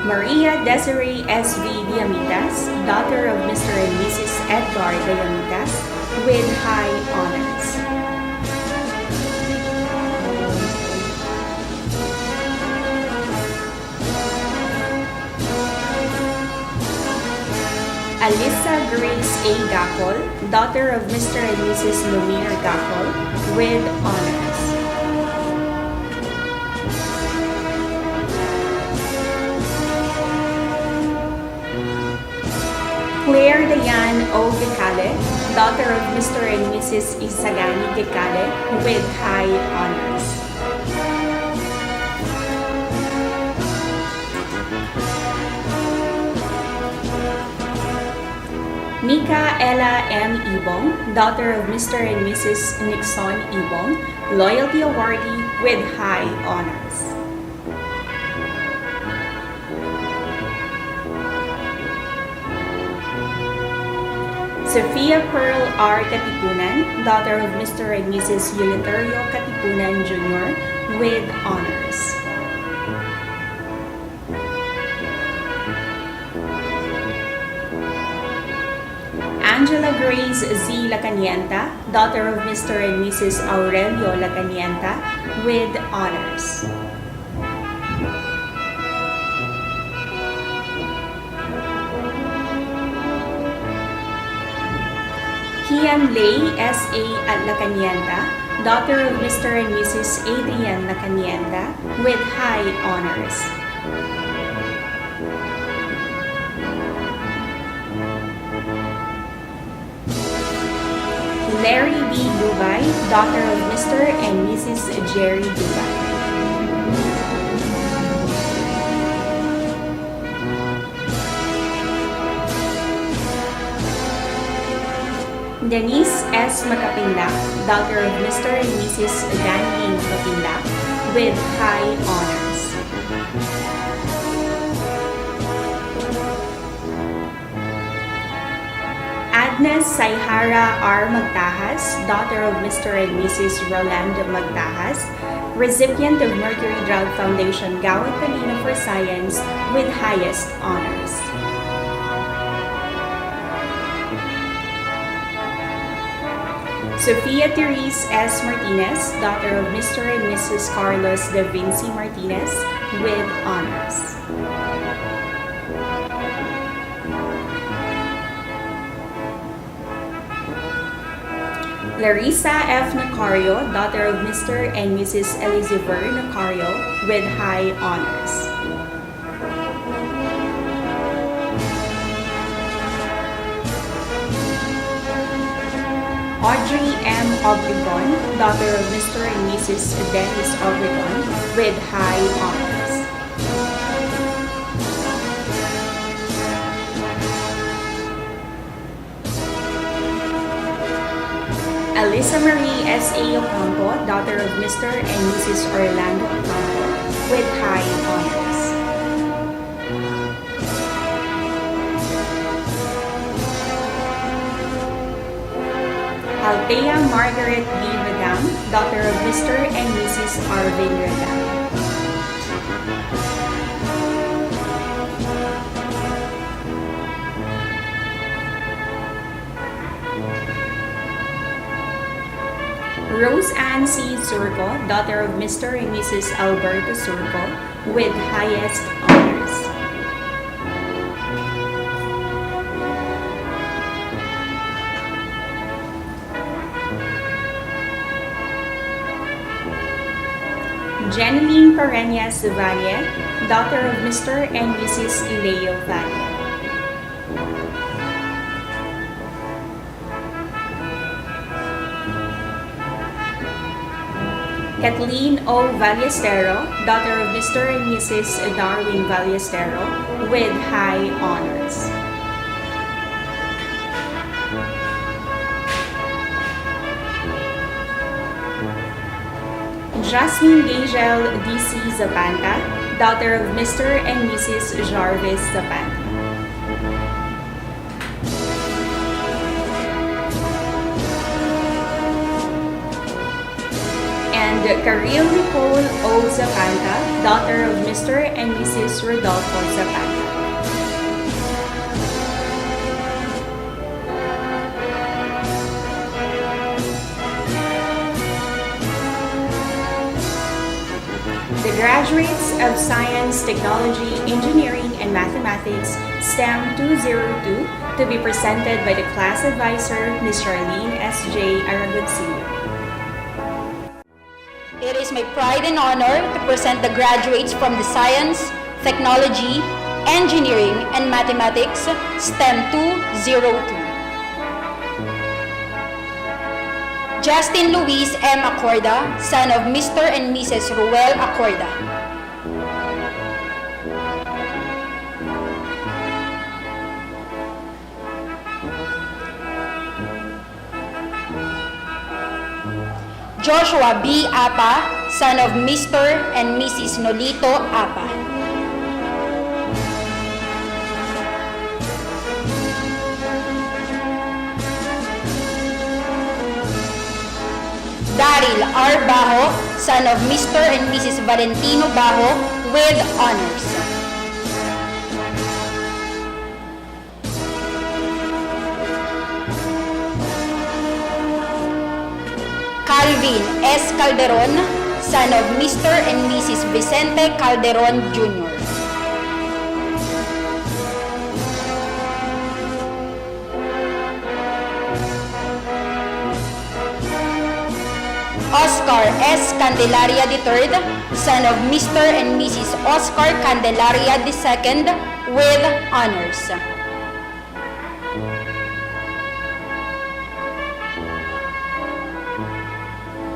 Maria Desiree S.V. Diamitas, daughter of Mr. and Mrs. Edgar Diamitas, with high honors. Alyssa Grace A. Gacol, daughter of Mr. and Mrs. Lumir Gacol, with honors. Claire Dayan O. Gecale, daughter of Mr. and Mrs. Isagani Gecale, with high honors. Nika Ella M. Ibong, daughter of Mr. and Mrs. Nixon Ibong, Loyalty Awardee, with high honors. Sophia Pearl R. Katipunan, daughter of Mr. and Mrs. Eleuterio Katipunan Jr., with honors. Angela Grace Z. Lacanienta, daughter of Mr. and Mrs. Aurelio Lacanienta, with honors. Kian Lei S.A. Lacanienta, daughter of Mr. and Mrs. Adrian Lacanienta, with high honors. Larry B. Dubay, daughter of Mr. and Mrs. Jerry Dubay. Denise S. Macapinlac, daughter of Mr. and Mrs. Danny Macapinlac, with high honors. Agnes Saihara R. Magtahas, daughter of Mr. and Mrs. Rolando Magtahas, recipient of Mercury Drug Foundation Gawad Talino for Science, with highest honors. Sophia Therese S. Martinez, daughter of Mr. and Mrs. Carlos De Vinci Martinez, with honors. Larissa F. Nacario, daughter of Mr. and Mrs. Elizabeth Nacario, with high honors. Audrey M. Obregon, daughter of Mr. and Mrs. Dennis Obregon, with high honors. Alyssa Marie S.A. Ocampo, daughter of Mr. and Mrs. Orlando Ocampo, with high honors. Althea Margaret B. Radam, daughter of Mr. and Mrs. Arvin Radam. Rose Ann C. Surco, daughter of Mr. and Mrs. Alberto Surco, with highest honors. Jeneline Pareñas Valle, daughter of Mr. and Mrs. Ileo Valle. Kathleen O. Ballestero, daughter of Mr. and Mrs. Darwin Ballestero, with high honors. Jasmine Gagel D.C. Zapanta, daughter of Mr. and Mrs. Jarvis Zapanta. And Karil Nicole O. Zapanta, daughter of Mr. and Mrs. Rodolfo Zapanta. The graduates of Science, Technology, Engineering, and Mathematics, STEM 202, to be presented by the class advisor, Ms. Charlene S.J. Aragon Sr. It is my pride and honor to present the graduates from the Science, Technology, Engineering, and Mathematics, STEM 202. Justin Luis M. Acorda, son of Mr. and Mrs. Ruel Acorda. Joshua B. Apa, son of Mr. and Mrs. Nolito Apa. Daryl R. Bajo, son of Mr. and Mrs. Valentino Bajo, with honors. Calvin S. Calderon, son of Mr. and Mrs. Vicente Calderon Jr. Oscar S. Candelaria III, son of Mr. and Mrs. Oscar Candelaria II, with honors.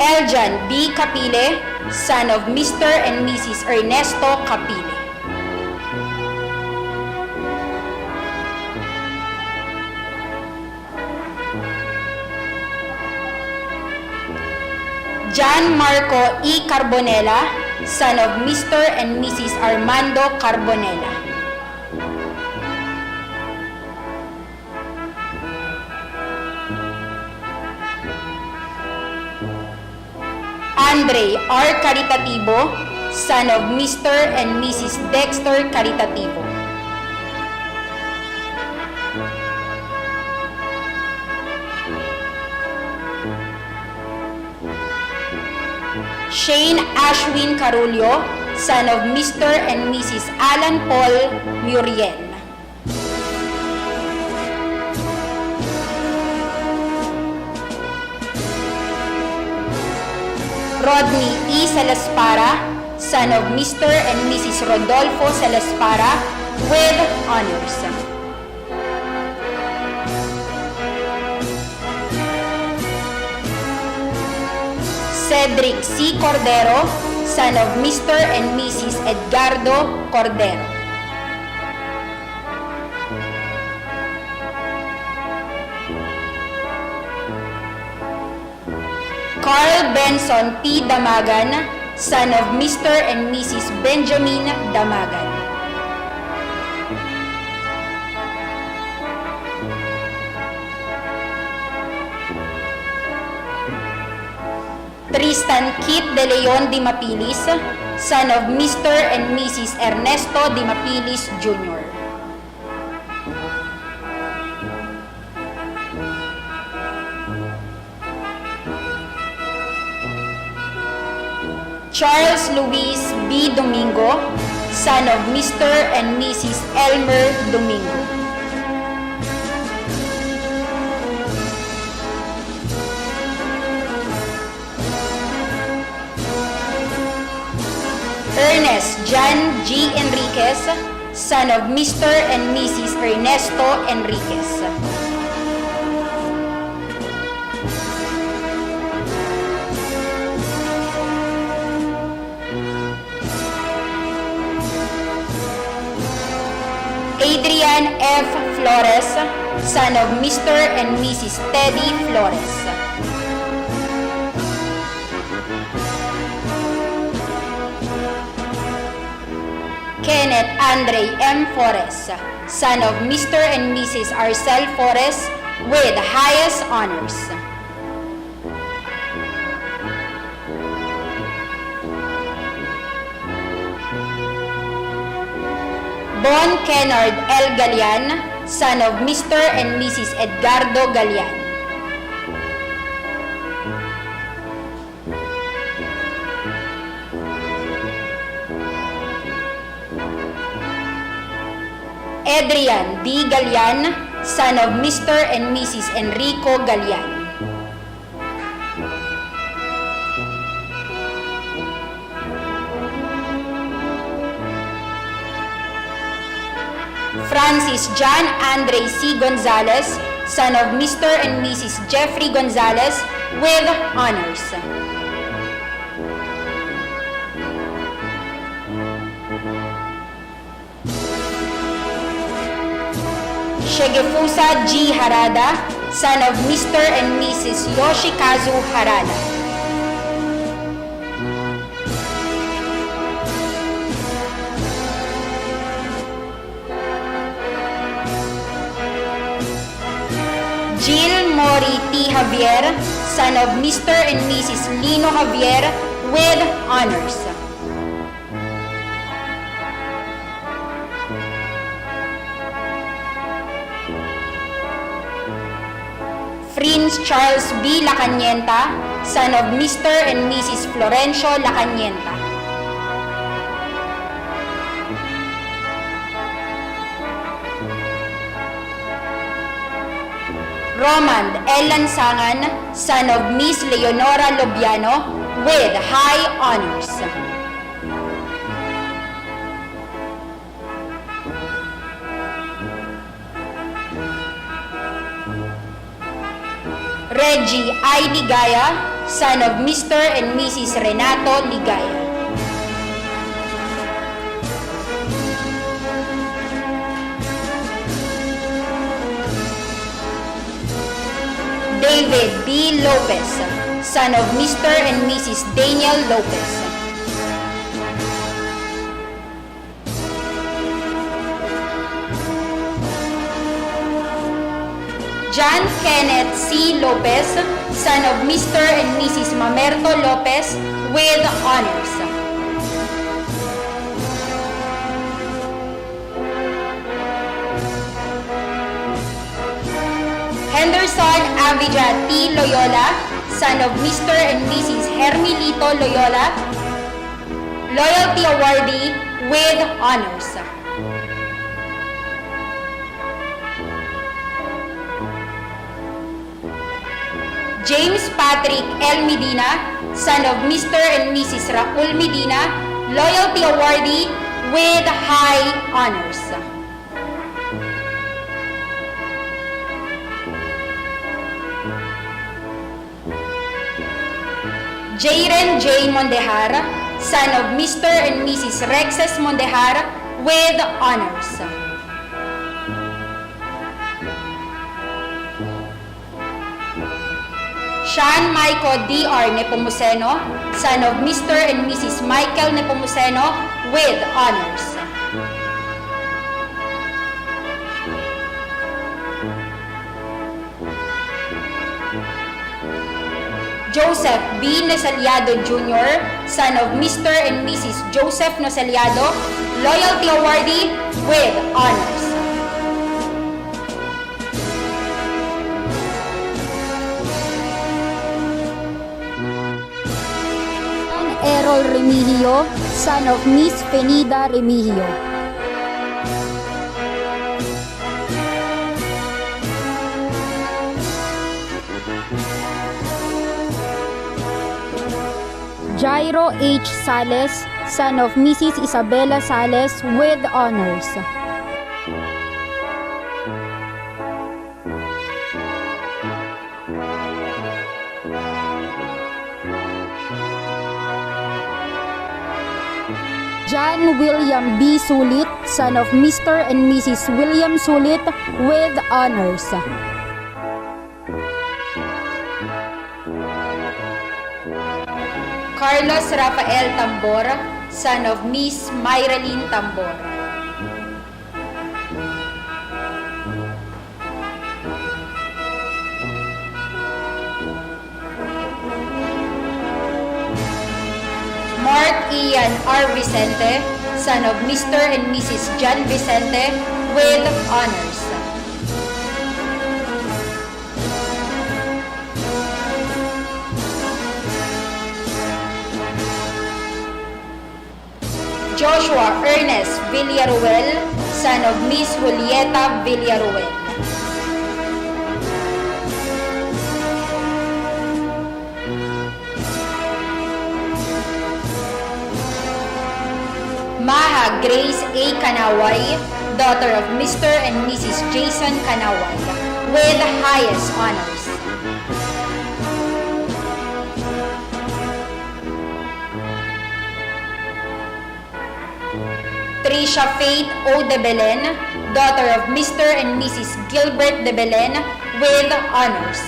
Eljan B. Capile, son of Mr. and Mrs. Ernesto Capile. John Marco E. Carbonella, son of Mr. and Mrs. Armando Carbonella. Andre R. Caritativo, son of Mr. and Mrs. Dexter Caritativo. Shane Ashwin Carullo, son of Mr. and Mrs. Alan Paul Muriel. Rodney E. Salaspara, son of Mr. and Mrs. Rodolfo Salaspara, with honors. Cedric C. Cordero, son of Mr. and Mrs. Edgardo Cordero. Carl Benson P. Damagan, son of Mr. and Mrs. Benjamin Damagan. Tristan Kit De Leon Di Mapilis, son of Mr. and Mrs. Ernesto Di Mapilis Jr. Charles Luis B. Domingo, son of Mr. and Mrs. Elmer Domingo. Ernest Jan G. Enriquez, son of Mr. and Mrs. Ernesto Enriquez. Adrian F. Flores, son of Mr. and Mrs. Teddy Flores. Kenneth Andre M. Flores, son of Mr. and Mrs. Arcel Flores, with highest honors. Bon Kennard L. Galian, son of Mr. and Mrs. Edgardo Galian. Adrian D. Galian, son of Mr. and Mrs. Enrico Galian. Francis John Andre C. Gonzalez, son of Mr. and Mrs. Jeffrey Gonzalez, with honors. Shigefusa G. Harada, son of Mr. and Mrs. Yoshikazu Harada. Jill Mori T. Javier, son of Mr. and Mrs. Lino Javier, with honors. Prince Charles B. Lacanienta, son of Mr. and Mrs. Florencio Lacanienta. Roman L. Lansangan, son of Miss Leonora Lobiano, with high honors. Reggie I. Ligaya, son of Mr. and Mrs. Renato Ligaya. David B. Lopez, son of Mr. and Mrs. Daniel Lopez. John Kenneth C. Lopez, son of Mr. and Mrs. Mamerto Lopez, with honors. Henderson Avija T. Loyola, son of Mr. and Mrs. Hermilito Loyola, Loyalty Awardee, with honors. James Patrick L. Medina, son of Mr. and Mrs. Raul Medina, Loyalty Awardee, with high honors. Jaren J. Mondejar, son of Mr. and Mrs. Rexes Mondejar, with honors. Sean Michael D.R. Nepomuceno, son of Mr. and Mrs. Michael Nepomuceno, with honors. Joseph B. Nosaliado Jr., son of Mr. and Mrs. Joseph Nosaliado, Loyalty Awardee, with honors. Errol Remigio, son of Miss Fenida Remigio. Jairo H. Sales, son of Mrs. Isabella Sales, with honors. John William B. Sulit, son of Mr. and Mrs. William Sulit, with honors. Carlos Rafael Tambor, son of Miss Myralyn Tambor. Mark Ian R. Vicente, son of Mr. and Mrs. John Vicente, with honors. Joshua Ernest Villaruel, son of Miss Julieta Villaruel. Maha Grace A. Kanaway, daughter of Mr. and Mrs. Jason Kanaway, with highest honors. Trisha Faith O. de Belen, daughter of Mr. and Mrs. Gilbert de Belen, with honors.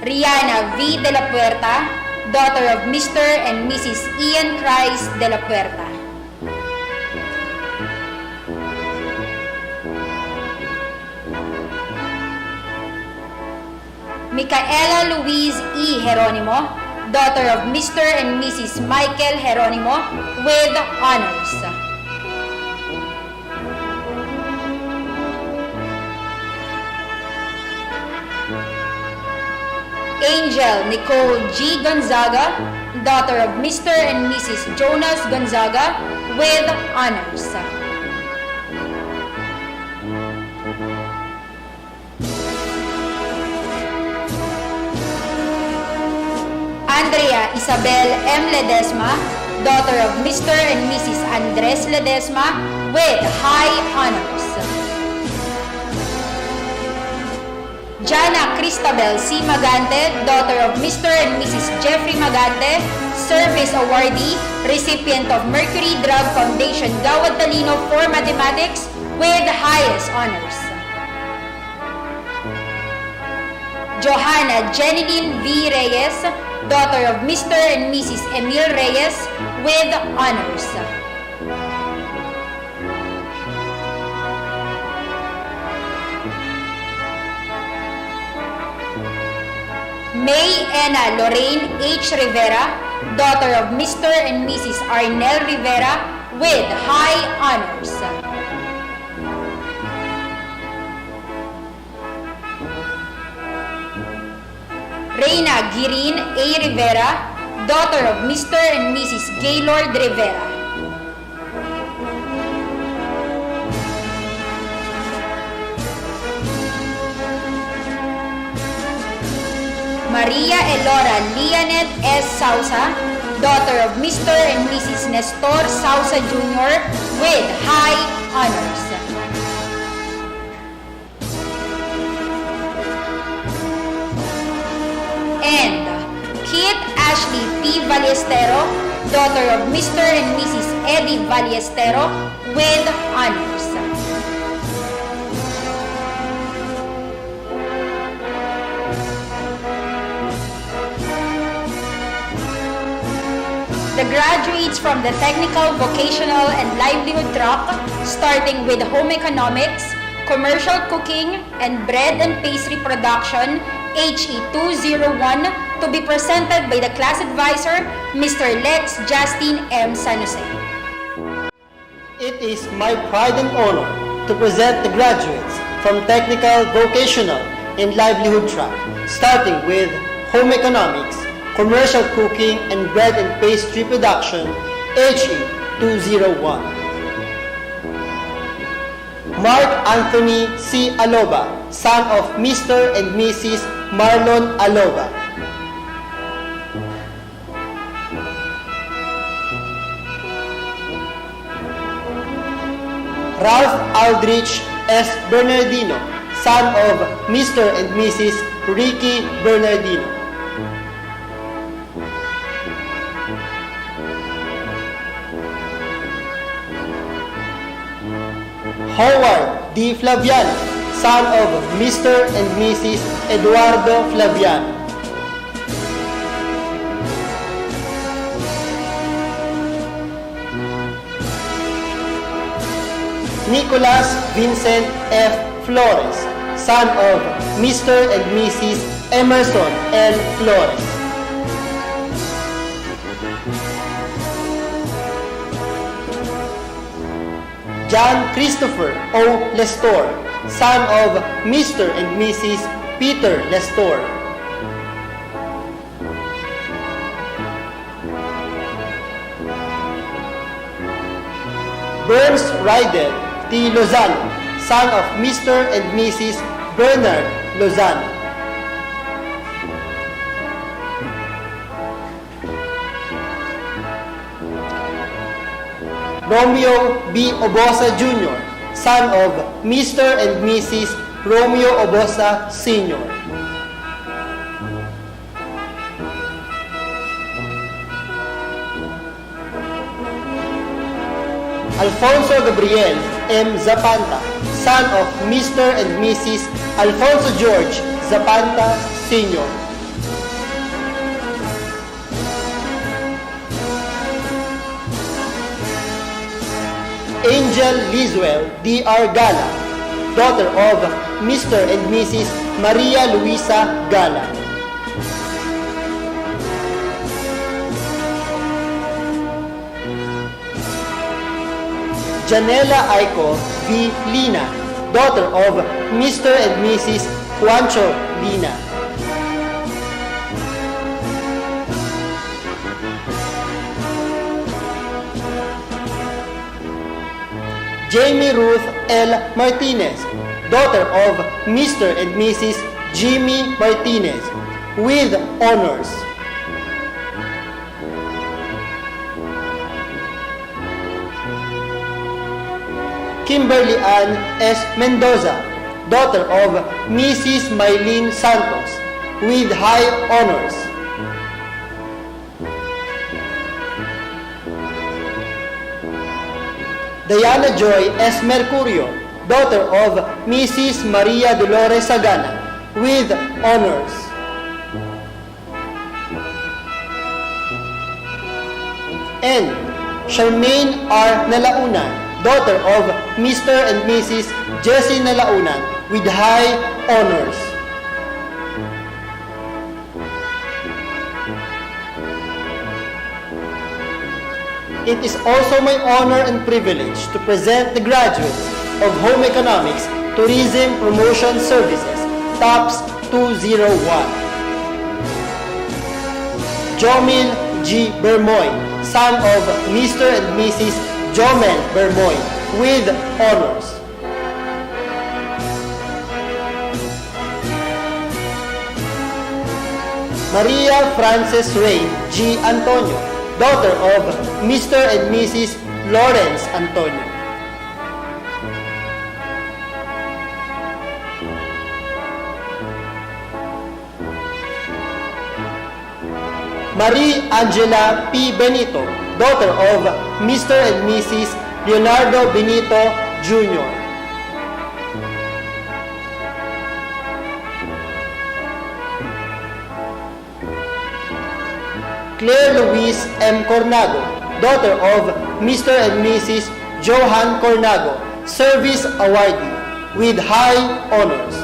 Rihanna V. de la Puerta, daughter of Mr. and Mrs. Ian Christ de la Puerta. Micaela Louise E. Jeronimo, daughter of Mr. and Mrs. Michael Jeronimo, with honors. Angel Nicole G. Gonzaga, daughter of Mr. and Mrs. Jonas Gonzaga, with honors. Andrea Isabel M. Ledesma, daughter of Mr. and Mrs. Andres Ledesma, with high honors. Jana Cristabel C. Magante, daughter of Mr. and Mrs. Jeffrey Magante, Service Awardee, recipient of Mercury Drug Foundation Gawad Talino for Mathematics, with highest honors. Johanna Jeneline V. Reyes, daughter of Mr. and Mrs. Emil Reyes, with honors. May Ena Lorraine H. Rivera, daughter of Mr. and Mrs. Arnel Rivera, with high honors. Reina Girin A. Rivera, daughter of Mr. and Mrs. Gaylord Rivera. Maria Elora Leonet S. Sausa, daughter of Mr. and Mrs. Nestor Sausa Jr., with high honors. And Kit Ashley P. Ballestero, daughter of Mr. and Mrs. Eddie Ballestero, with honors. The graduates from the Technical, Vocational, and Livelihood track, starting with Home Economics, Commercial Cooking, and Bread and Pastry Production, HE 201, to be presented by the class advisor, Mr. Lex Justin M. San Jose. It is my pride and honor to present the graduates from Technical, Vocational, and Livelihood track, starting with Home Economics, Commercial Cooking, and Bread and Pastry Production, HE 201. Mark Anthony C. Aloba, son of Mr. and Mrs. Marlon Aloba. Ralph Aldrich S. Bernardino, son of Mr. and Mrs. Ricky Bernardino. Howard D. Flaviano, son of Mr. and Mrs. Eduardo Flaviano. Nicholas Vincent F. Flores, son of Mr. and Mrs. Emerson L. Flores. John Christopher O. Lestor, son of Mr. and Mrs. Peter Lestor. Burns Ryder T. Lozano, son of Mr. and Mrs. Bernard Lozano. Romeo B. Obosa Jr., son of Mr. and Mrs. Romeo Obosa Sr. Alfonso Gabriel M. Zapanta, son of Mr. and Mrs. Alfonso George Zapanta Sr. Angel Lizwell D.R. Gala, daughter of Mr. and Mrs. Maria Luisa Gala. Janela Aiko V. Lina, daughter of Mr. and Mrs. Juancho Lina. Jamie Ruth L. Martinez, daughter of Mr. and Mrs. Jimmy Martinez, with honors. Kimberly Ann S. Mendoza, daughter of Mrs. Maylene Santos, with high honors. Diana Joy S. Mercurio, daughter of Mrs. Maria Dolores Sagana, with honors. And Charmaine R. Nalaunan, daughter of Mr. and Mrs. Jesse Nalaunan, with high honors. It is also my honor and privilege to present the graduates of Home Economics Tourism Promotion Services, TOPS 201. Jomil G. Bermoy, son of Mr. and Mrs. Jomel Bermoy, with honors. Maria Frances Ray G. Antonio, daughter of Mr. and Mrs. Lawrence Antonio. Marie Angela P. Benito, daughter of Mr. and Mrs. Leonardo Benito Jr. Claire Louise M. Cornago, daughter of Mr. and Mrs. Johan Cornago, Service Awardee, with high honors.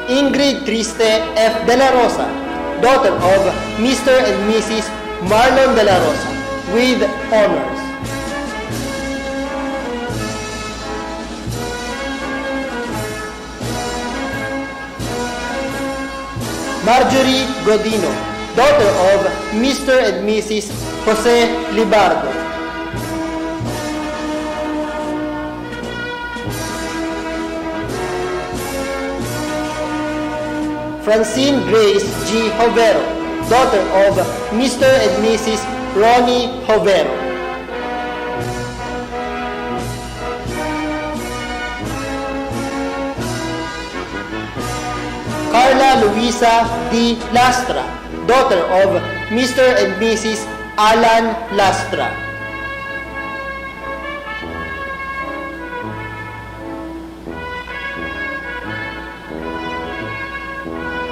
Ingrid Triste F. De La Rosa, daughter of Mr. and Mrs. Marlon De La Rosa, with honors. Marjorie Godino, daughter of Mr. and Mrs. Jose Libardo. Francine Grace G. Hovero, daughter of Mr. and Mrs. Ronnie Hovero. Carla Luisa D. Lastra, daughter of Mr. and Mrs. Alan Lastra.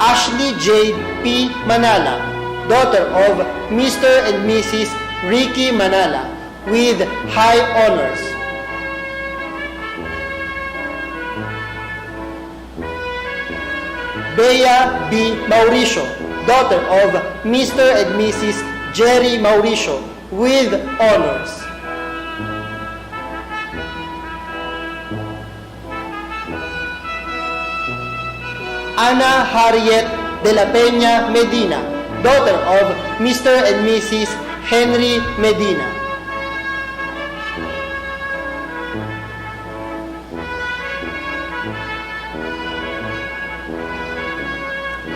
Ashley J. P. Manala, daughter of Mr. and Mrs. Ricky Manala, with high honors. Bea B. Mauricio, daughter of Mr. and Mrs. Jerry Mauricio, with honors. Ana Harriet de la Peña Medina, daughter of Mr. and Mrs. Henry Medina.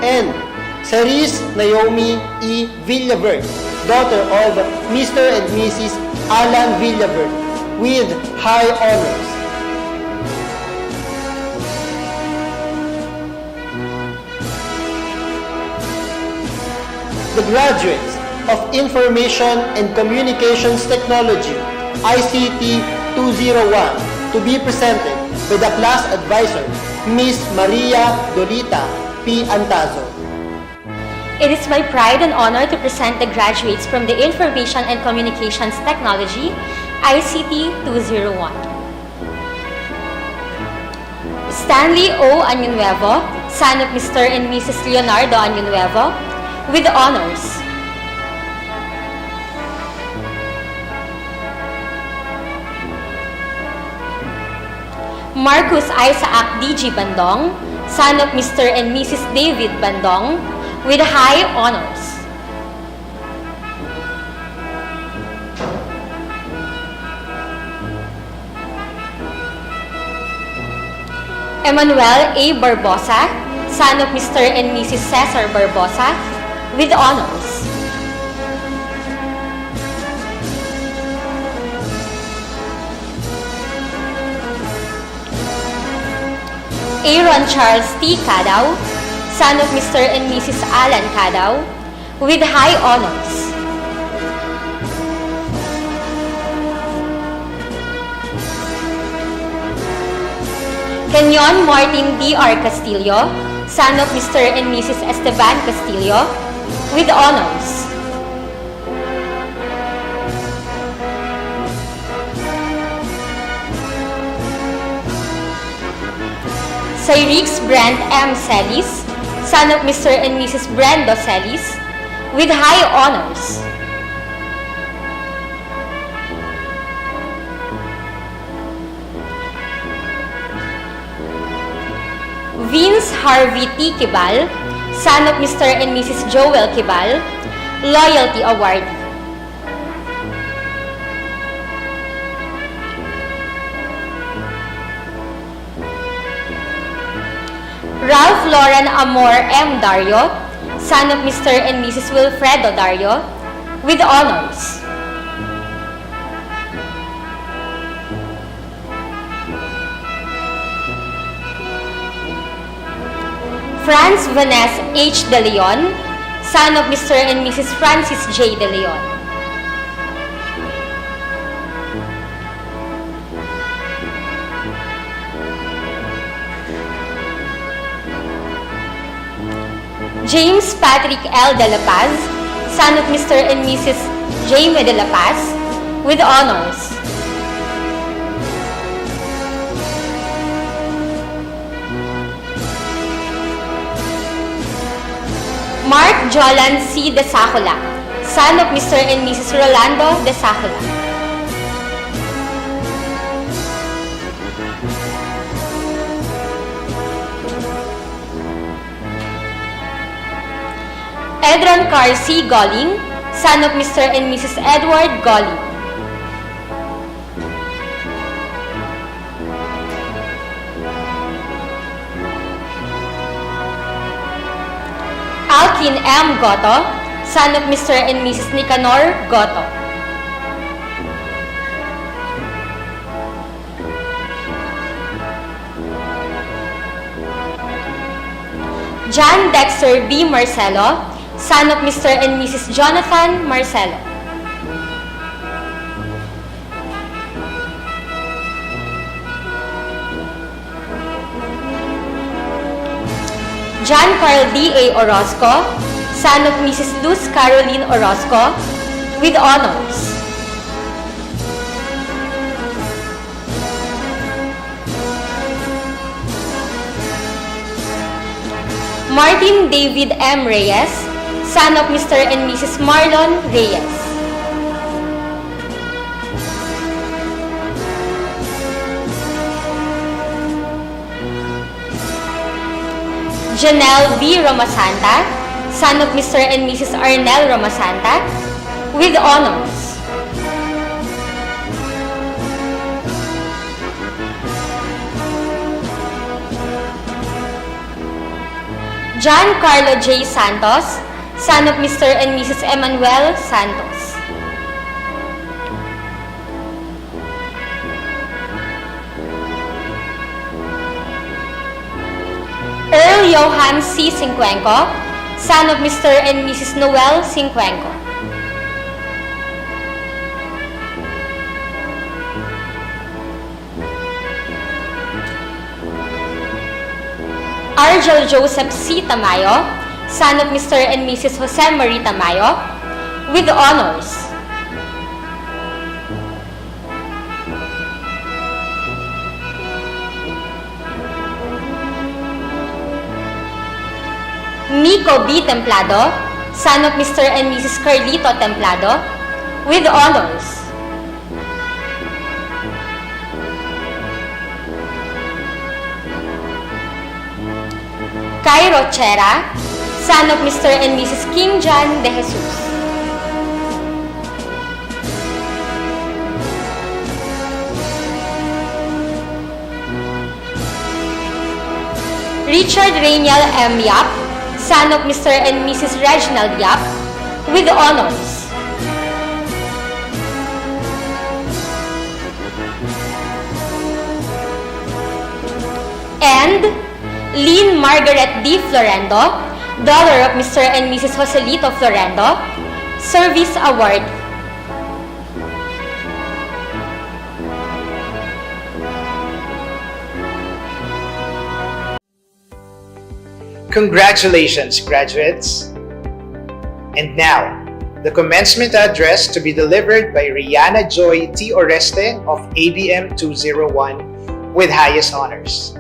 And Cerise Naomi E. Villaverde, daughter of Mr. and Mrs. Alan Villaverde, with high honors. The graduates of Information and Communications Technology, ICT 201, to be presented by the class advisor, Ms. Maria Dolita P. Antazo. It is my pride and honor to present the graduates from the Information and Communications Technology, ICT 201. Stanley O. Añonuevo, son of Mr. and Mrs. Leonardo Añonuevo, with honors. Marcus Isaac D.G. Bandong, son of Mr. and Mrs. David Bandong, with high honors. Emmanuel A. Barbosa, son of Mr. and Mrs. Cesar Barbosa, with honors. Aaron Charles T. Cadaw, son of Mr. and Mrs. Alan Cadaw, with high honors. Kenyon Martin D. R. Castillo, son of Mr. and Mrs. Esteban Castillo, with honors. Cyrix Brand M. Celis, son of Mr. and Mrs. Brando Celis, with high honors. Vince Harvey T. Kibal, son of Mr. and Mrs. Joel Kibal, Loyalty Awardee. Ralph Lauren Amor M. Dario, son of Mr. and Mrs. Wilfredo Dario, with honors. Franz Vanessa H. De Leon, son of Mr. and Mrs. Francis J. De Leon. James Patrick L. De La Paz, son of Mr. and Mrs. Jaime De La Paz, with honors. Mark Jolan C. De Sacola, son of Mr. and Mrs. Rolando De Sacola. Edron Car C. Golling, son of Mr. and Mrs. Edward Golling. Joaquin M. Goto, son of Mr. and Mrs. Nicanor Goto. John Dexter B. Marcelo, son of Mr. and Mrs. Jonathan Marcelo. John Carl D. A. Orozco, son of Mrs. Luz Caroline Orozco, with honors. Martin David M. Reyes, son of Mr. and Mrs. Marlon Reyes. Janelle B. Romasanta, son of Mr. and Mrs. Arnel Romasanta, with honors. John Carlo J. Santos, son of Mr. and Mrs. Emmanuel Santos. Earl Johan C. Cincuenco, son of Mr. and Mrs. Noel Cincuenco. Argel Joseph C. Tamayo, son of Mr. and Mrs. Jose Marie Tamayo, with honors. Nico B. Templado, son of Mr. and Mrs. Carlito Templado, with honors. Cairo Chera, son of Mr. and Mrs. Kim John De Jesus. Richard Rainiel M. Yap, son of Mr. and Mrs. Reginald Yap, with honors. And Lynn Margaret D. Florendo, daughter of Mr. and Mrs. Joselito Florendo, Service Award. Congratulations, graduates! And now, the commencement address to be delivered by Rihanna Joy T. Oreste of ABM 201 with highest honors.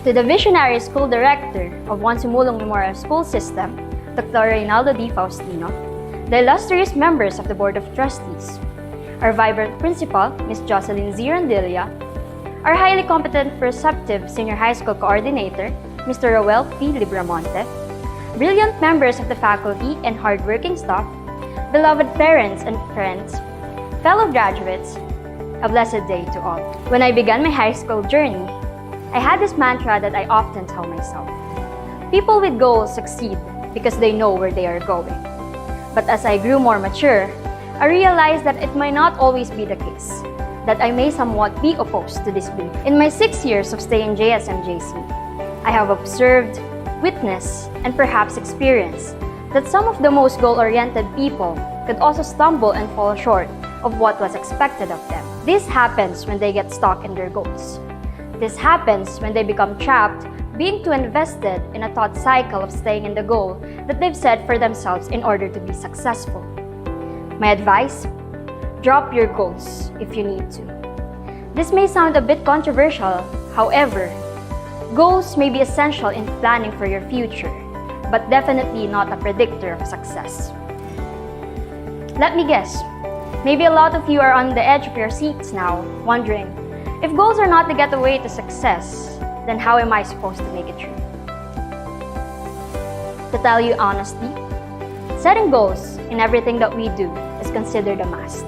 To the visionary school director of Juan Sumulong Memorial School System, Dr. Reynaldo D. Faustino, the illustrious members of the Board of Trustees, our vibrant principal, Ms. Jocelyn Z. Rondilla, our highly competent perceptive senior high school coordinator, Mr. Roel P. Libramonte, brilliant members of the faculty and hardworking staff, beloved parents and friends, fellow graduates, a blessed day to all. When I began my high school journey, I had this mantra that I often tell myself. People with goals succeed because they know where they are going. But as I grew more mature, I realized that it might not always be the case, that I may somewhat be opposed to this belief. In my 6 years of stay in JSMJC, I have observed, witnessed, and perhaps experienced that some of the most goal-oriented people could also stumble and fall short of what was expected of them. This happens when they get stuck in their goals. This happens when they become trapped, being too invested in a thought cycle of staying in the goal that they've set for themselves in order to be successful. My advice? Drop your goals if you need to. This may sound a bit controversial, however, goals may be essential in planning for your future, but definitely not a predictor of success. Let me guess, Maybe a lot of you are on the edge of your seats now, wondering, if goals are not the getaway to success, then how am I supposed to make it true? To tell you honestly, setting goals in everything that we do is considered a must,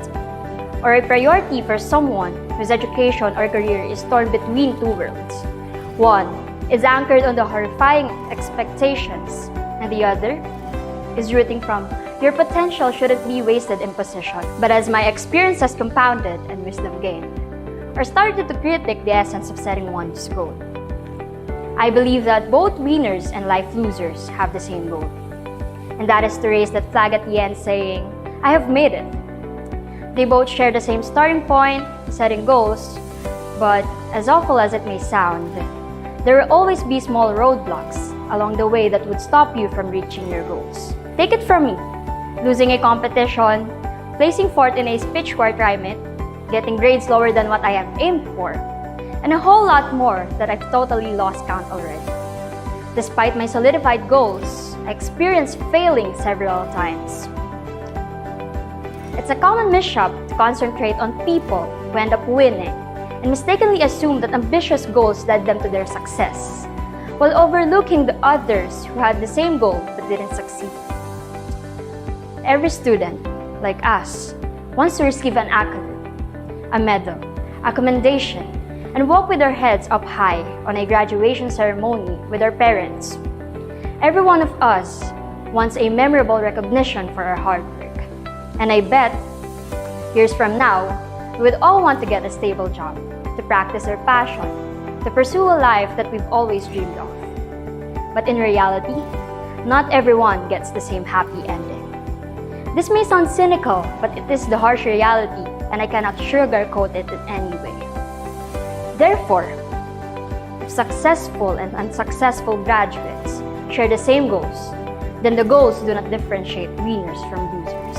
or a priority for someone whose education or career is torn between two worlds. One is anchored on the horrifying expectations, and the other is rooting from your potential shouldn't be wasted in position. But as my experience has compounded and wisdom gained, or started to critique the essence of setting one's goal, I believe that both winners and life losers have the same goal, and that is to raise that flag at the end saying, I have made it. They both share the same starting point, setting goals, but as awful as it may sound, there will always be small roadblocks along the way that would stop you from reaching your goals. Take it from me, losing a competition, placing fourth in a speech quarter meet, getting grades lower than what I have aimed for, and a whole lot more that I've totally lost count already. Despite my solidified goals, I experienced failing several times. It's a common mishap to concentrate on people who end up winning and mistakenly assume that ambitious goals led them to their success, while overlooking the others who had the same goal but didn't succeed. Every student, like us, wants to receive an accolade, a medal, a commendation, and walk with our heads up high on a graduation ceremony with our parents. Every one of us wants a memorable recognition for our hard work. And I bet, years from now, we would all want to get a stable job, to practice our passion, to pursue a life that we've always dreamed of. But in reality, not everyone gets the same happy ending. This may sound cynical, but it is the harsh reality, and I cannot sugarcoat it in any way. Therefore, if successful and unsuccessful graduates share the same goals, then the goals do not differentiate winners from losers.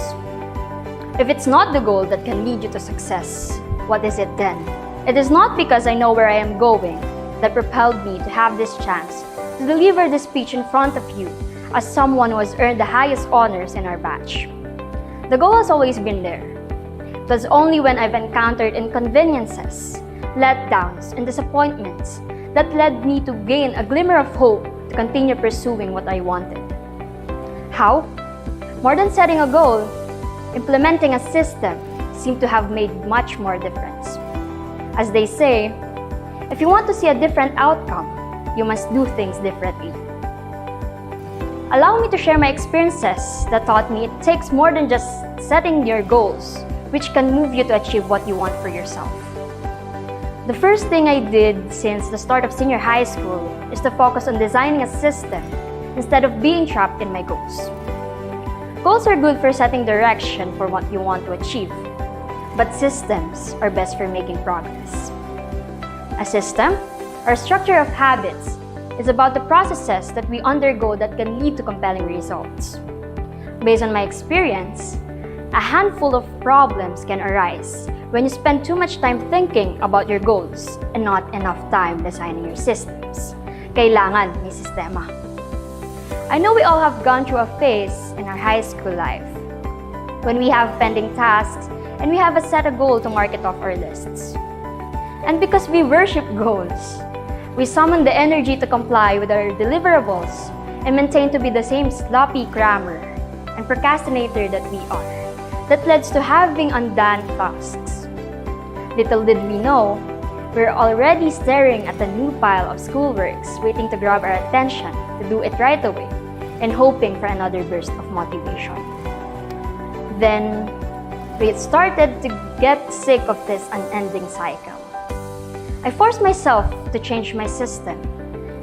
If it's not the goal that can lead you to success, what is it then? It is not because I know where I am going that propelled me to have this chance to deliver this speech in front of you as someone who has earned the highest honors in our batch. The goal has always been there. It was only when I've encountered inconveniences, letdowns, and disappointments that led me to gain a glimmer of hope to continue pursuing what I wanted. How? More than setting a goal, implementing a system seemed to have made much more difference. As they say, if you want to see a different outcome, you must do things differently. Allow me to share my experiences that taught me it takes more than just setting your goals, which can move you to achieve what you want for yourself. The first thing I did since the start of senior high school is to focus on designing a system instead of being trapped in my goals. Goals are good for setting direction for what you want to achieve, but systems are best for making progress. A system, or structure of habits, is about the processes that we undergo that can lead to compelling results. Based on my experience, a handful of problems can arise when you spend too much time thinking about your goals and not enough time designing your systems. Kailangan may sistema. I know we all have gone through a phase in our high school life when we have pending tasks and we have set a goal to mark it off our lists. And because we worship goals, we summon the energy to comply with our deliverables and maintain to be the same sloppy crammer and procrastinator that we are, that leads to having undone tasks. Little did we know, we're already staring at a new pile of schoolworks waiting to grab our attention to do it right away and hoping for another burst of motivation. Then, we started to get sick of this unending cycle. I forced myself to change my system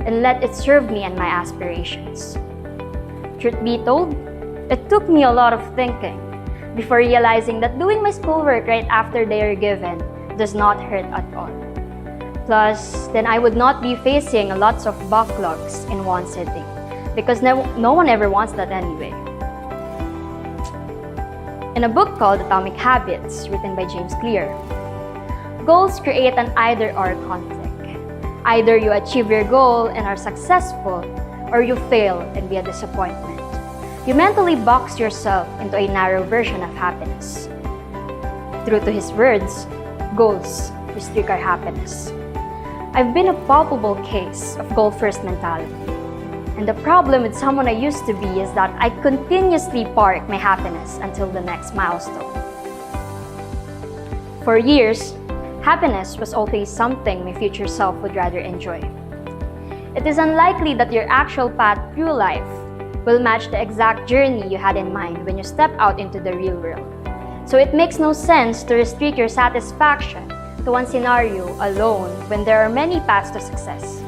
and let it serve me and my aspirations. Truth be told, it took me a lot of thinking before realizing that doing my schoolwork right after they are given does not hurt at all. Plus, then I would not be facing lots of backlogs in one sitting because no one ever wants that anyway. In a book called Atomic Habits, written by James Clear, goals create an either-or conflict. Either you achieve your goal and are successful, or you fail and be a disappointment. You mentally box yourself into a narrow version of happiness. True to his words, goals restrict our happiness. I've been a palpable case of goal-first mentality. And the problem with someone I used to be is that I continuously park my happiness until the next milestone. For years, happiness was always something my future self would rather enjoy. It is unlikely that your actual path through life will match the exact journey you had in mind when you step out into the real world. So it makes no sense to restrict your satisfaction to one scenario alone when there are many paths to success.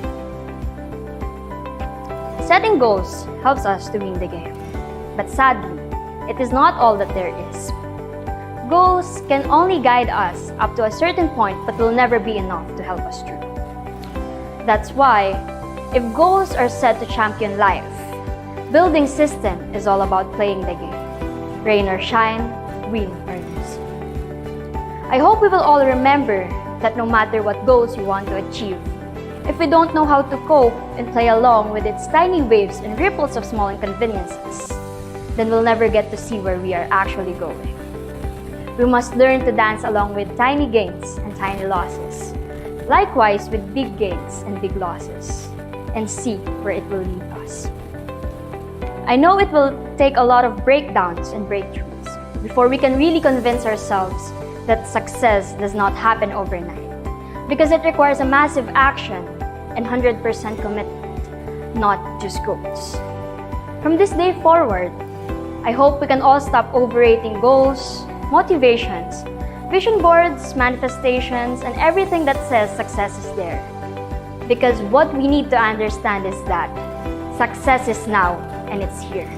Setting goals helps us to win the game, but sadly, it is not all that there is. Goals can only guide us up to a certain point but will never be enough to help us through. That's why, if goals are set to champion life, building system is all about playing the game. Rain or shine, win or lose. I hope we will all remember that no matter what goals you want to achieve, if we don't know how to cope and play along with its tiny waves and ripples of small inconveniences, then we'll never get to see where we are actually going. We must learn to dance along with tiny gains and tiny losses, likewise with big gains and big losses, and see where it will lead us. I know it will take a lot of breakdowns and breakthroughs before we can really convince ourselves that success does not happen overnight, because it requires a massive action and 100% commitment, not just goals. From this day forward, I hope we can all stop overrating goals, motivations, vision boards, manifestations, and everything that says success is there. Because what we need to understand is that success is now and it's here.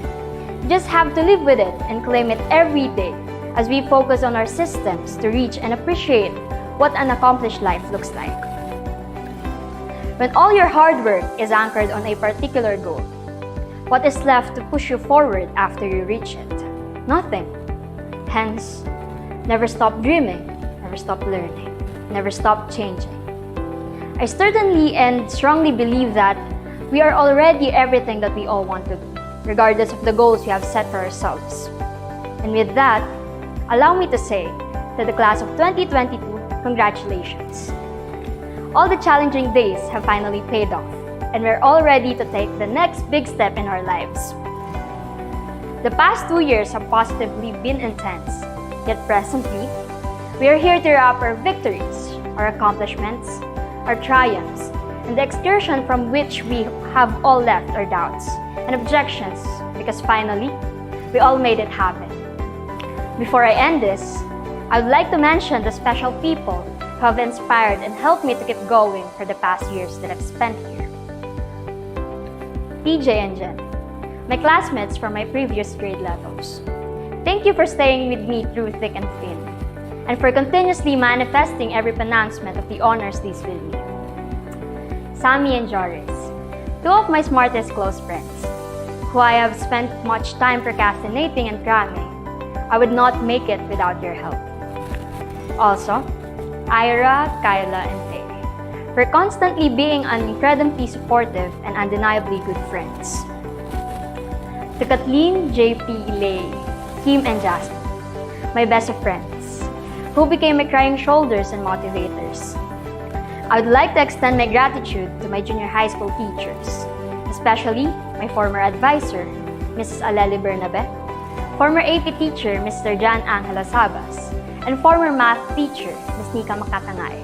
You just have to live with it and claim it every day as we focus on our systems to reach and appreciate what an accomplished life looks like. When all your hard work is anchored on a particular goal, what is left to push you forward after you reach it? Nothing. Hence, never stop dreaming, never stop learning, never stop changing. I certainly and strongly believe that we are already everything that we all want to be, regardless of the goals we have set for ourselves. And with that, allow me to say to the class of 2022, congratulations. All the challenging days have finally paid off, and we're all ready to take the next big step in our lives. The past 2 years have positively been intense, yet presently, we are here to wrap our victories, our accomplishments, our triumphs, and the excursion from which we have all left our doubts and objections, because finally, we all made it happen. Before I end this, I would like to mention the special people who have inspired and helped me to keep going for the past years that I've spent here. TJ and Jen, my classmates from my previous grade levels. Thank you for staying with me through thick and thin, and for continuously manifesting every pronouncement of the honors list with me. Sammy and Joris, two of my smartest close friends, who I have spent much time procrastinating and cramming. I would not make it without your help. Also, Ira, Kyla, and Faye, for constantly being incredibly supportive and undeniably good friends. To Kathleen, JP, Lay, Kim, and Jasmine, my best of friends, who became my crying shoulders and motivators. I would like to extend my gratitude to my junior high school teachers, especially my former advisor, Mrs. Aleli Bernabe, former AP teacher, Mr. Jan Angela Sabas, and former math teacher, Ms. Nika Makatangay,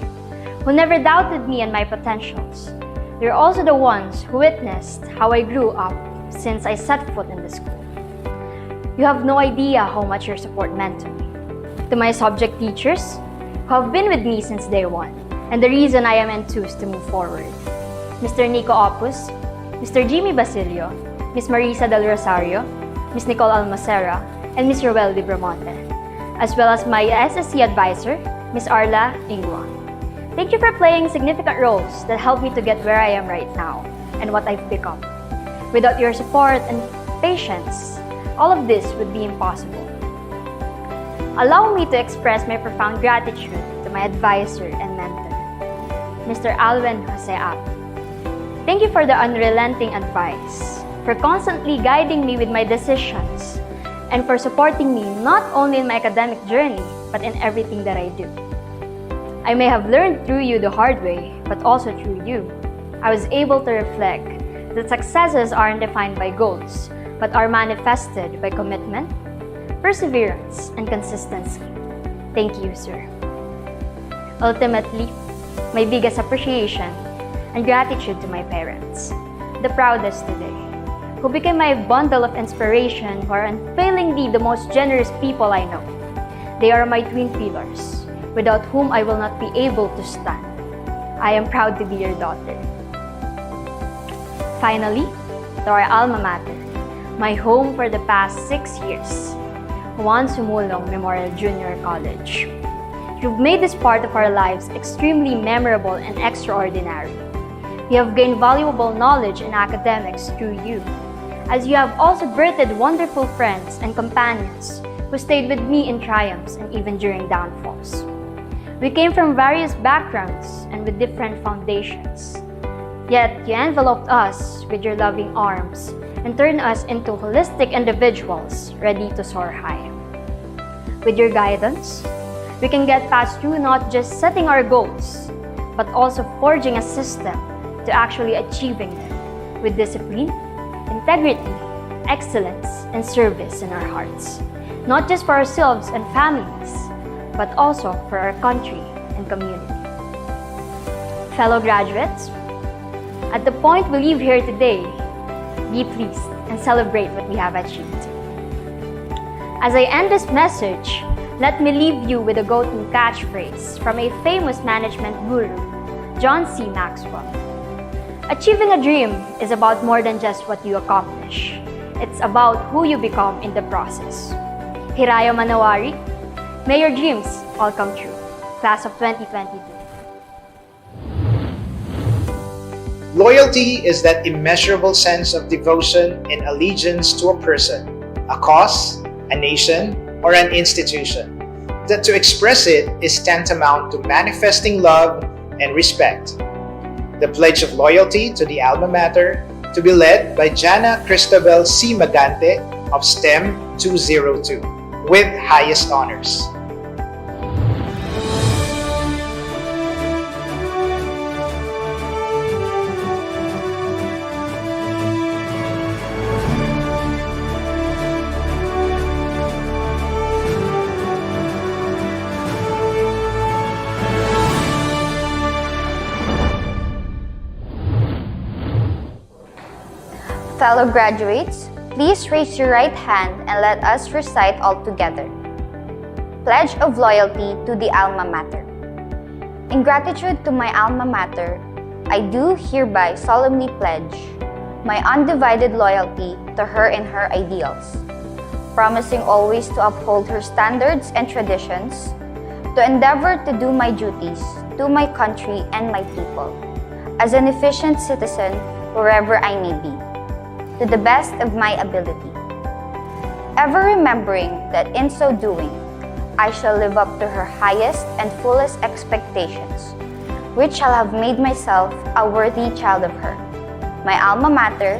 who never doubted me and my potentials. They're also the ones who witnessed how I grew up since I set foot in the school. You have no idea how much your support meant to me. To my subject teachers, who have been with me since day one, and the reason I am enthused to move forward. Mr. Nico Opus, Mr. Jimmy Basilio, Ms. Marisa Del Rosario, Ms. Nicole Almacera, and Ms. Roel de Bramonte, as well as my SSC advisor, Ms. Arla Ingwa. Thank you for playing significant roles that helped me to get where I am right now and what I've become. Without your support and patience, all of this would be impossible. Allow me to express my profound gratitude to my advisor and mentor, Mr. Alwen Jose Ap. Thank you for the unrelenting advice, for constantly guiding me with my decisions, and for supporting me not only in my academic journey, but in everything that I do. I may have learned through you the hard way, but also through you. I was able to reflect that successes aren't defined by goals, but are manifested by commitment, perseverance, and consistency. Thank you, sir. Ultimately, my biggest appreciation and gratitude to my parents, the proudest today, who became my bundle of inspiration, who are unfailingly the most generous people I know. They are my twin pillars, without whom I will not be able to stand. I am proud to be your daughter. Finally, to our alma mater, my home for the past 6 years, Juan Sumulong Memorial Junior College. You've made this part of our lives extremely memorable and extraordinary. We have gained valuable knowledge in academics through you, as you have also birthed wonderful friends and companions who stayed with me in triumphs and even during downfalls. We came from various backgrounds and with different foundations. Yet you enveloped us with your loving arms and turned us into holistic individuals ready to soar high. With your guidance, we can get past through not just setting our goals, but also forging a system to actually achieving them with discipline, integrity, excellence, and service in our hearts, not just for ourselves and families, but also for our country and community. Fellow graduates, at the point we leave here today, be pleased and celebrate what we have achieved. As I end this message, let me leave you with a go-to catchphrase from a famous management guru, John C. Maxwell. Achieving a dream is about more than just what you accomplish. It's about who you become in the process. Hiraya Manawari, may your dreams all come true. Class of 2022. Loyalty is that immeasurable sense of devotion and allegiance to a person, a cause, a nation, or an institution. That to express it is tantamount to manifesting love and respect. The Pledge of Loyalty to the Alma Mater, to be led by Jana Cristabel C. Magante of STEM 202, with highest honors. Fellow graduates, please raise your right hand and let us recite all together. Pledge of Loyalty to the Alma Mater. In gratitude to my Alma Mater, I do hereby solemnly pledge my undivided loyalty to her and her ideals, promising always to uphold her standards and traditions, to endeavor to do my duties to my country and my people, as an efficient citizen wherever I may be, to the best of my ability. Ever remembering that in so doing, I shall live up to her highest and fullest expectations, which shall have made myself a worthy child of her. My alma mater,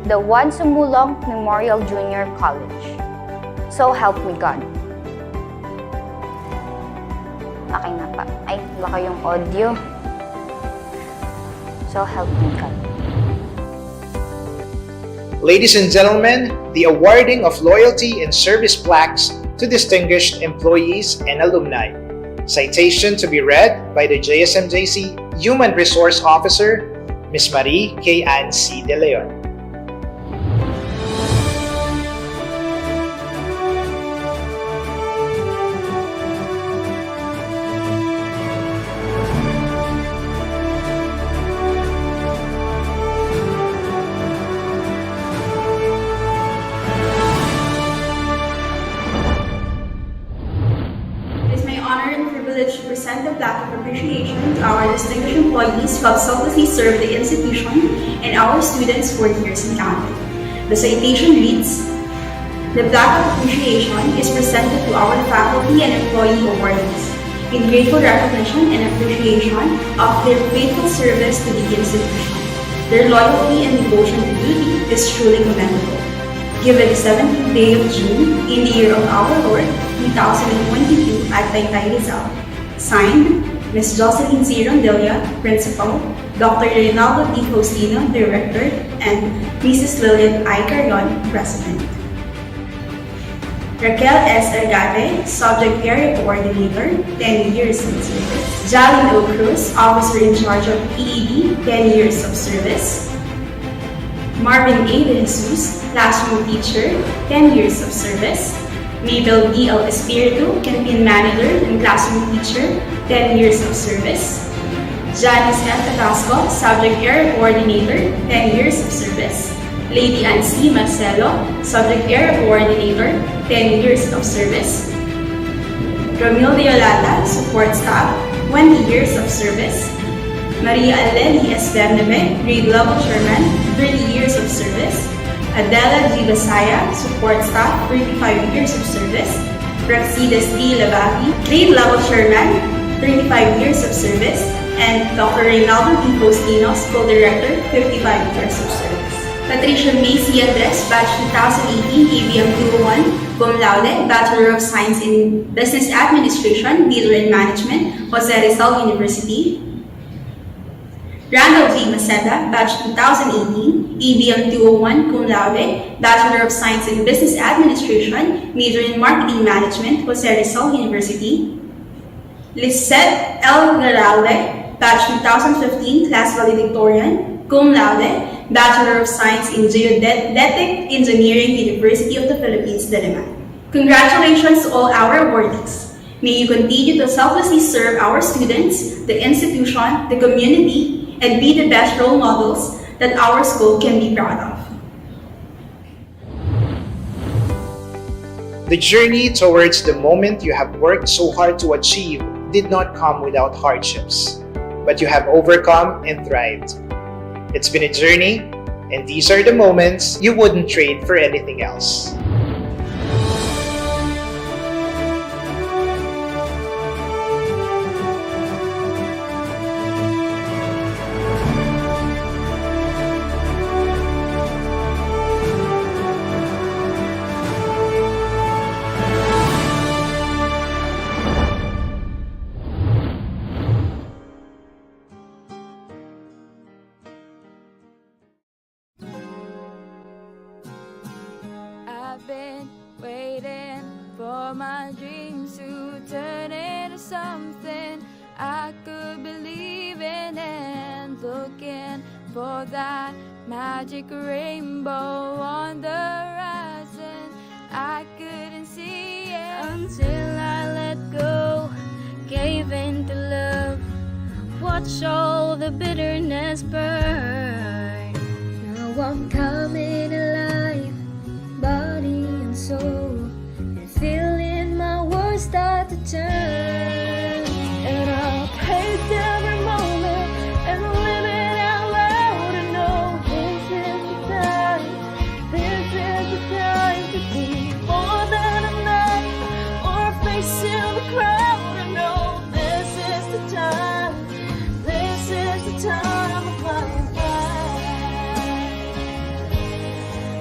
the Juan Sumulong Memorial Junior College. So help me God. Okay na pa. Ay, baka yung audio. So help me God. Ladies and gentlemen, the awarding of loyalty and service plaques to distinguished employees and alumni. Citation to be read by the JSMJC Human Resource Officer, Ms. Marie K. Ann C. De Leon. To present the plaque of appreciation to our distinguished employees who have selflessly served the institution and our students for years and counting. The citation reads, "The plaque of appreciation is presented to our faculty and employee awardees in grateful recognition and appreciation of their faithful service to the institution. Their loyalty and devotion to duty is truly commendable. Given the 17th day of June in the year of our Lord, 2022 at Taytay Rizal. Signed, Ms. Jocelyn Z. Rondelia, Principal, Dr. Reynaldo D. Faustino, Director, and Mrs. Lillian I. Carrion, President. Raquel S. Argate, Subject Area Coordinator, 10 years of service. Jalyn O. Cruz, Officer in Charge of PED, 10 years of service. Marvin A. De Jesus, Classroom Teacher, 10 years of service. Mabel D. L. Espiritu, Campaign Manager and Classroom Teacher, 10 years of service. Janice F. Carrasco, Subject Area Coordinator, 10 years of service. Lady Ann C. Marcelo, Subject Area Coordinator, 10 years of service. Romil de Yolanda, Support Staff, 20 years of service. Maria Aleli S. Bernabé, Grade Level Chairman, 30 years of service. Adela G. Basaya, Support Staff, 35 years of service. Praxides D. Labavi, Grade Level Chairman, 35 years of service. And Dr. Reynaldo D. Faustino, School Director, 55 years of service. Patricia May C. Andres, Batch 2018, ABM 201, Cum Laude, Bachelor of Science in Business Administration, Dealer in Management, Jose Rizal University. Randall G. Maceda, Batch 2018, ABM 201, Cum Laude, Bachelor of Science in Business Administration, Major in Marketing Management, Jose Rizal University. Lisette L. Garalde, Batch 2015, Class Valedictorian, Cum Laude, Bachelor of Science in Geodetic Engineering, University of the Philippines, Diliman. Congratulations to all our awardees. May you continue to selflessly serve our students, the institution, the community, and be the best role models that our school can be proud of. The journey towards the moment you have worked so hard to achieve did not come without hardships, but you have overcome and thrived. It's been a journey, and these are the moments you wouldn't trade for anything else. I've been waiting for my dreams to turn into something I could believe in, and looking for that magic rainbow on the horizon. I couldn't see it until I let go, gave in to love, watch all the bitterness burn. Now I'm coming alive, body and soul, and feeling my world start to turn. And I'll pace every moment and live it out loud and know this is the time to be more than a man or facing the crowd. And know this is the time of my life,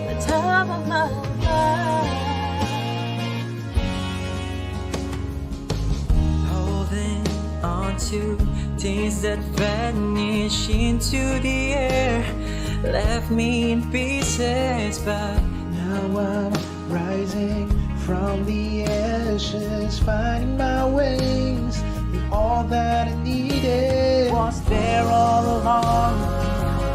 the time of my life. Holding on to things that vanish into the air, left me in pieces, but now I'm rising from the ashes, finding my wings, and all that I needed was there all along,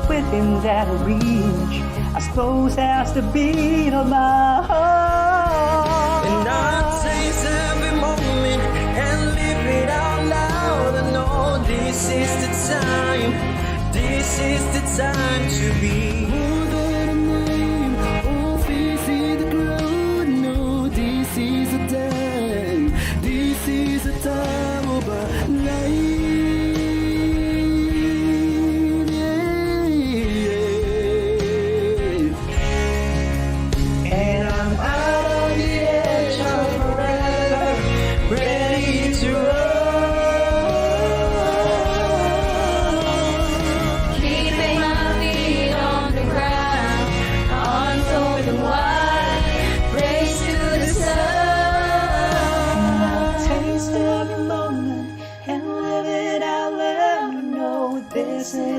within that reach, as close as the beat of my heart. And I taste every moment and live it out loud. I know this is the time to be more than a name or face in the crowd. No, this is the time of our life. Keeping my feet on the ground.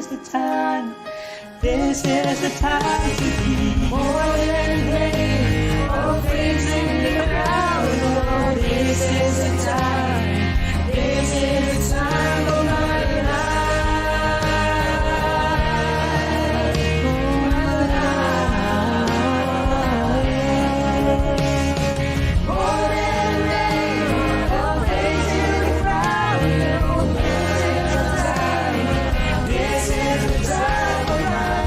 is the time. This is the time to be more than brave. Oh, facing the crowd. Oh, this is the time. This is the time of my life. More than brave. Oh, facing the crowd. Oh, this is the time. This is the time of my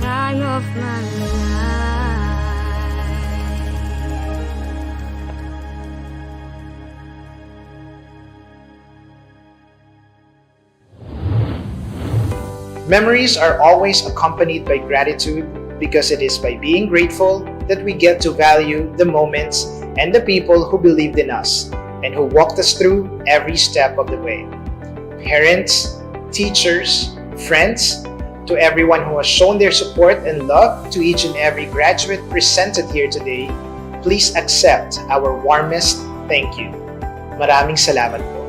Time of my Memories are always accompanied by gratitude because it is by being grateful that we get to value the moments and the people who believed in us and who walked us through every step of the way. Parents, teachers, friends, to everyone who has shown their support and love to each and every graduate presented here today, please accept our warmest thank you. Maraming salamat po.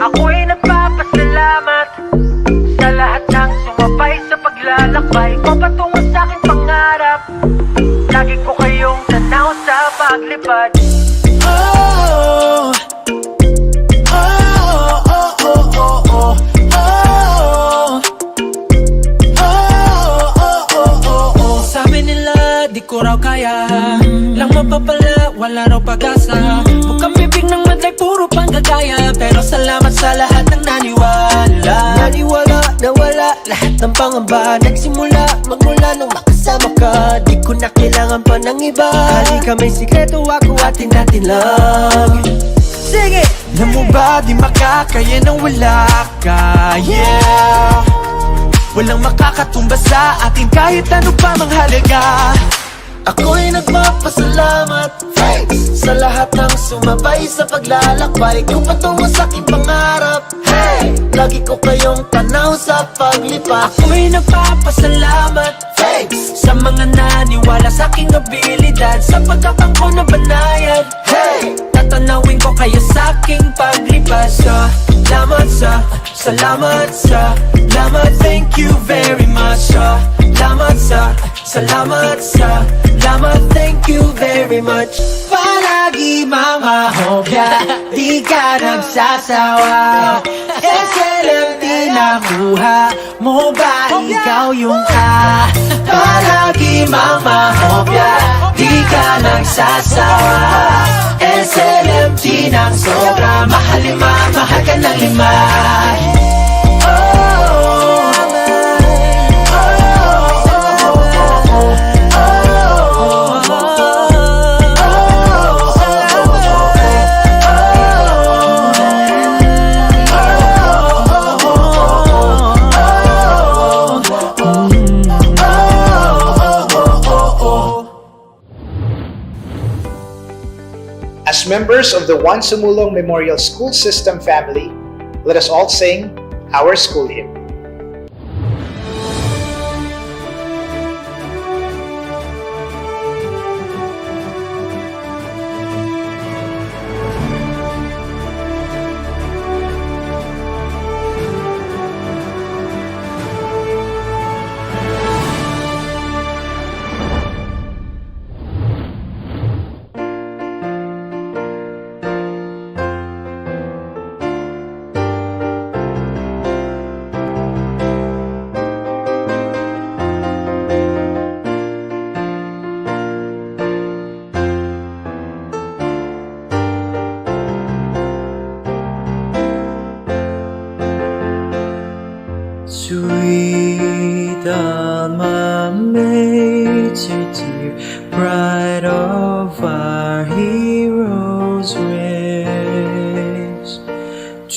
Ako'y nagpapasalamat sa lahat ng sumabay sa paglalakbay ko patungo sa aking pangarap. Lagi ko kayong tanaw sa paglipad. Oh, oh, oh, oh, oh, oh, oh, oh. Sabi nila di ko raw kaya, lang mapapala, wala raw pag-asa. Bukang bibig ng madlay, puro panggagaya. Pero salamat sa lahat ng naniwala. Naniwala na wala lahat ng pangamba. Nagsimula, magmula nung makasama ka. Di ko na kailangan pa ng iba. Halika may sikreto ako, atin natin lang. Sige! Alam mo ba di makakaya nang wala ka, yeah. Walang makakatumba sa atin kahit ano pa mang halaga. Ako'y nagpapasalamat, thanks, sa lahat ng sumabay sa paglalakbay ko patungo sa aking pangarap. Hey! Lagi ko kayong tanaw sa paglipas. Ako'y nagpapasalamat, thanks, sa mga naniwala sa aking abilidad, sa pagkakangko na banayad. Hey! Tatanawin ko kayo sa aking paglipas. Salamat sa, salamat, thank you very much. Salamat sa, salamat, thank you very much. Palagi mga hobya, di ka nagsasawa. SLM din nakuha mo ba ikaw yung ka? Palagi mga hobya, di ka nagsasawa. SLM din ang sobra, mahal lima, mahal ka ng lima. As members of the One Sumulong Memorial School System family, let us all sing our school hymn. Sweet alma mater dear, pride of our heroes' race,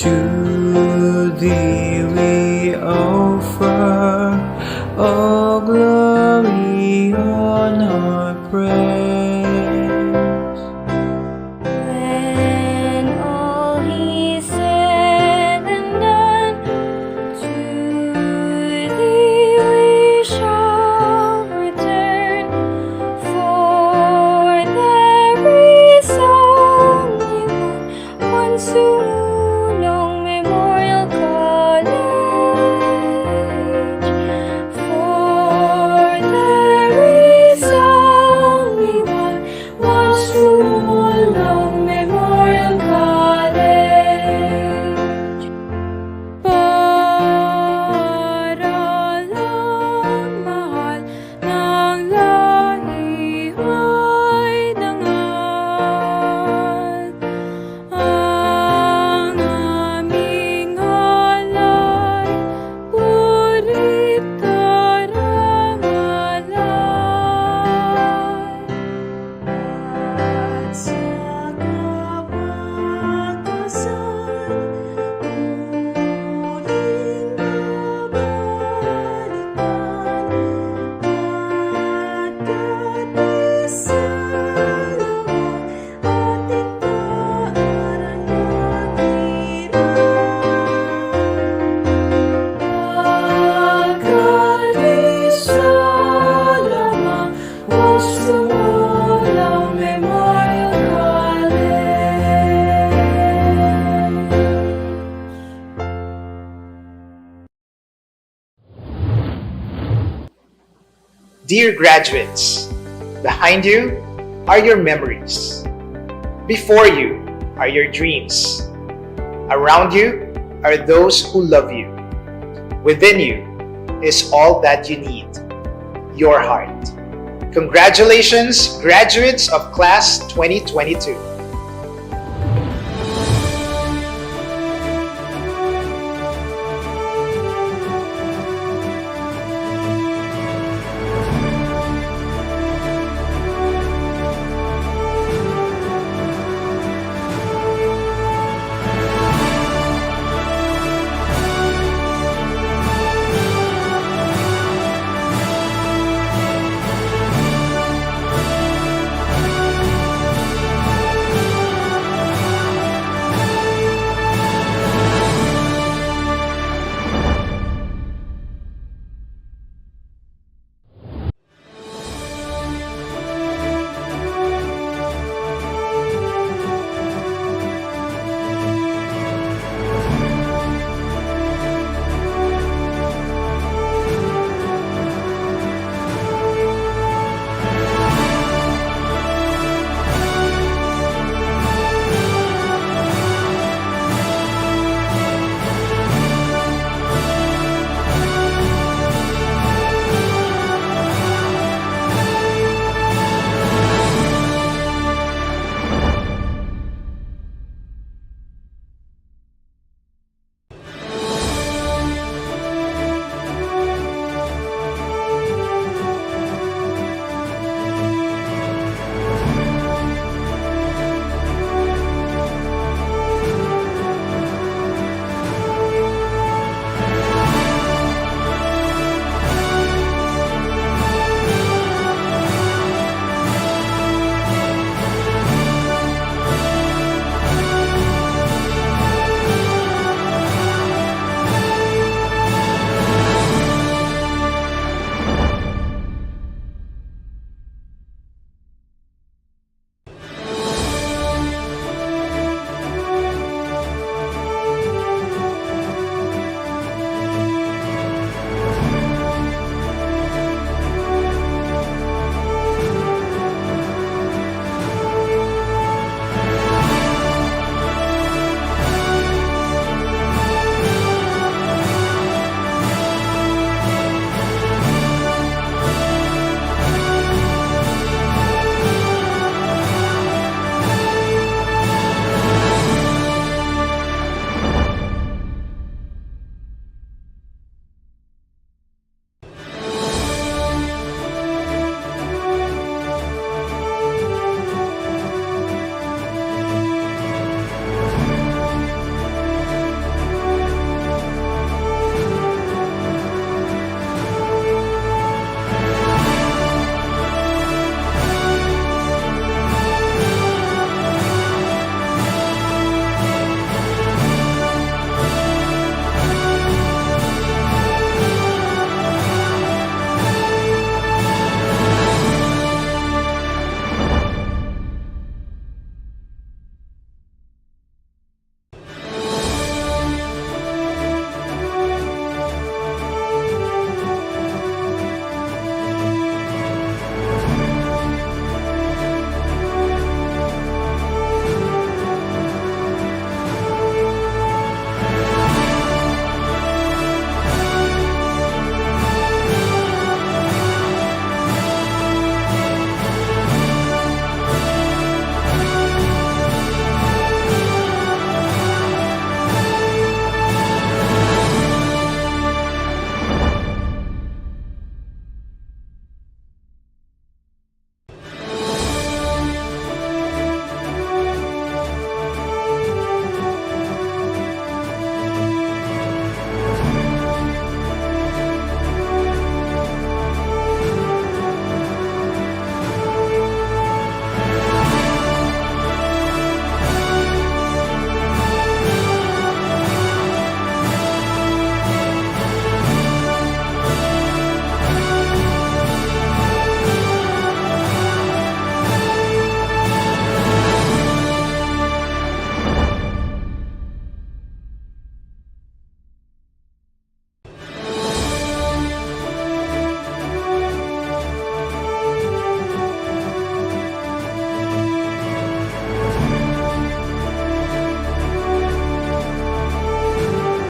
to thee we offer all glory, honor, praise. When all is said and done, to thee we shall return, for there is only one sumulong Memorial College. For there is only one sumulong Memorial College. Para lang mahal ng lahi ay dangal, ang aming halay, purit karangalan. At sa kapatasan, muling babalikan, pagkat isa lamang ating paanan pagkat isa lamang ang sumulang Memorial College. Dear graduates, behind you are your memories. Before you are your dreams. Around you are those who love you. Within you is all that you need, your heart. Congratulations, graduates of Class 2022.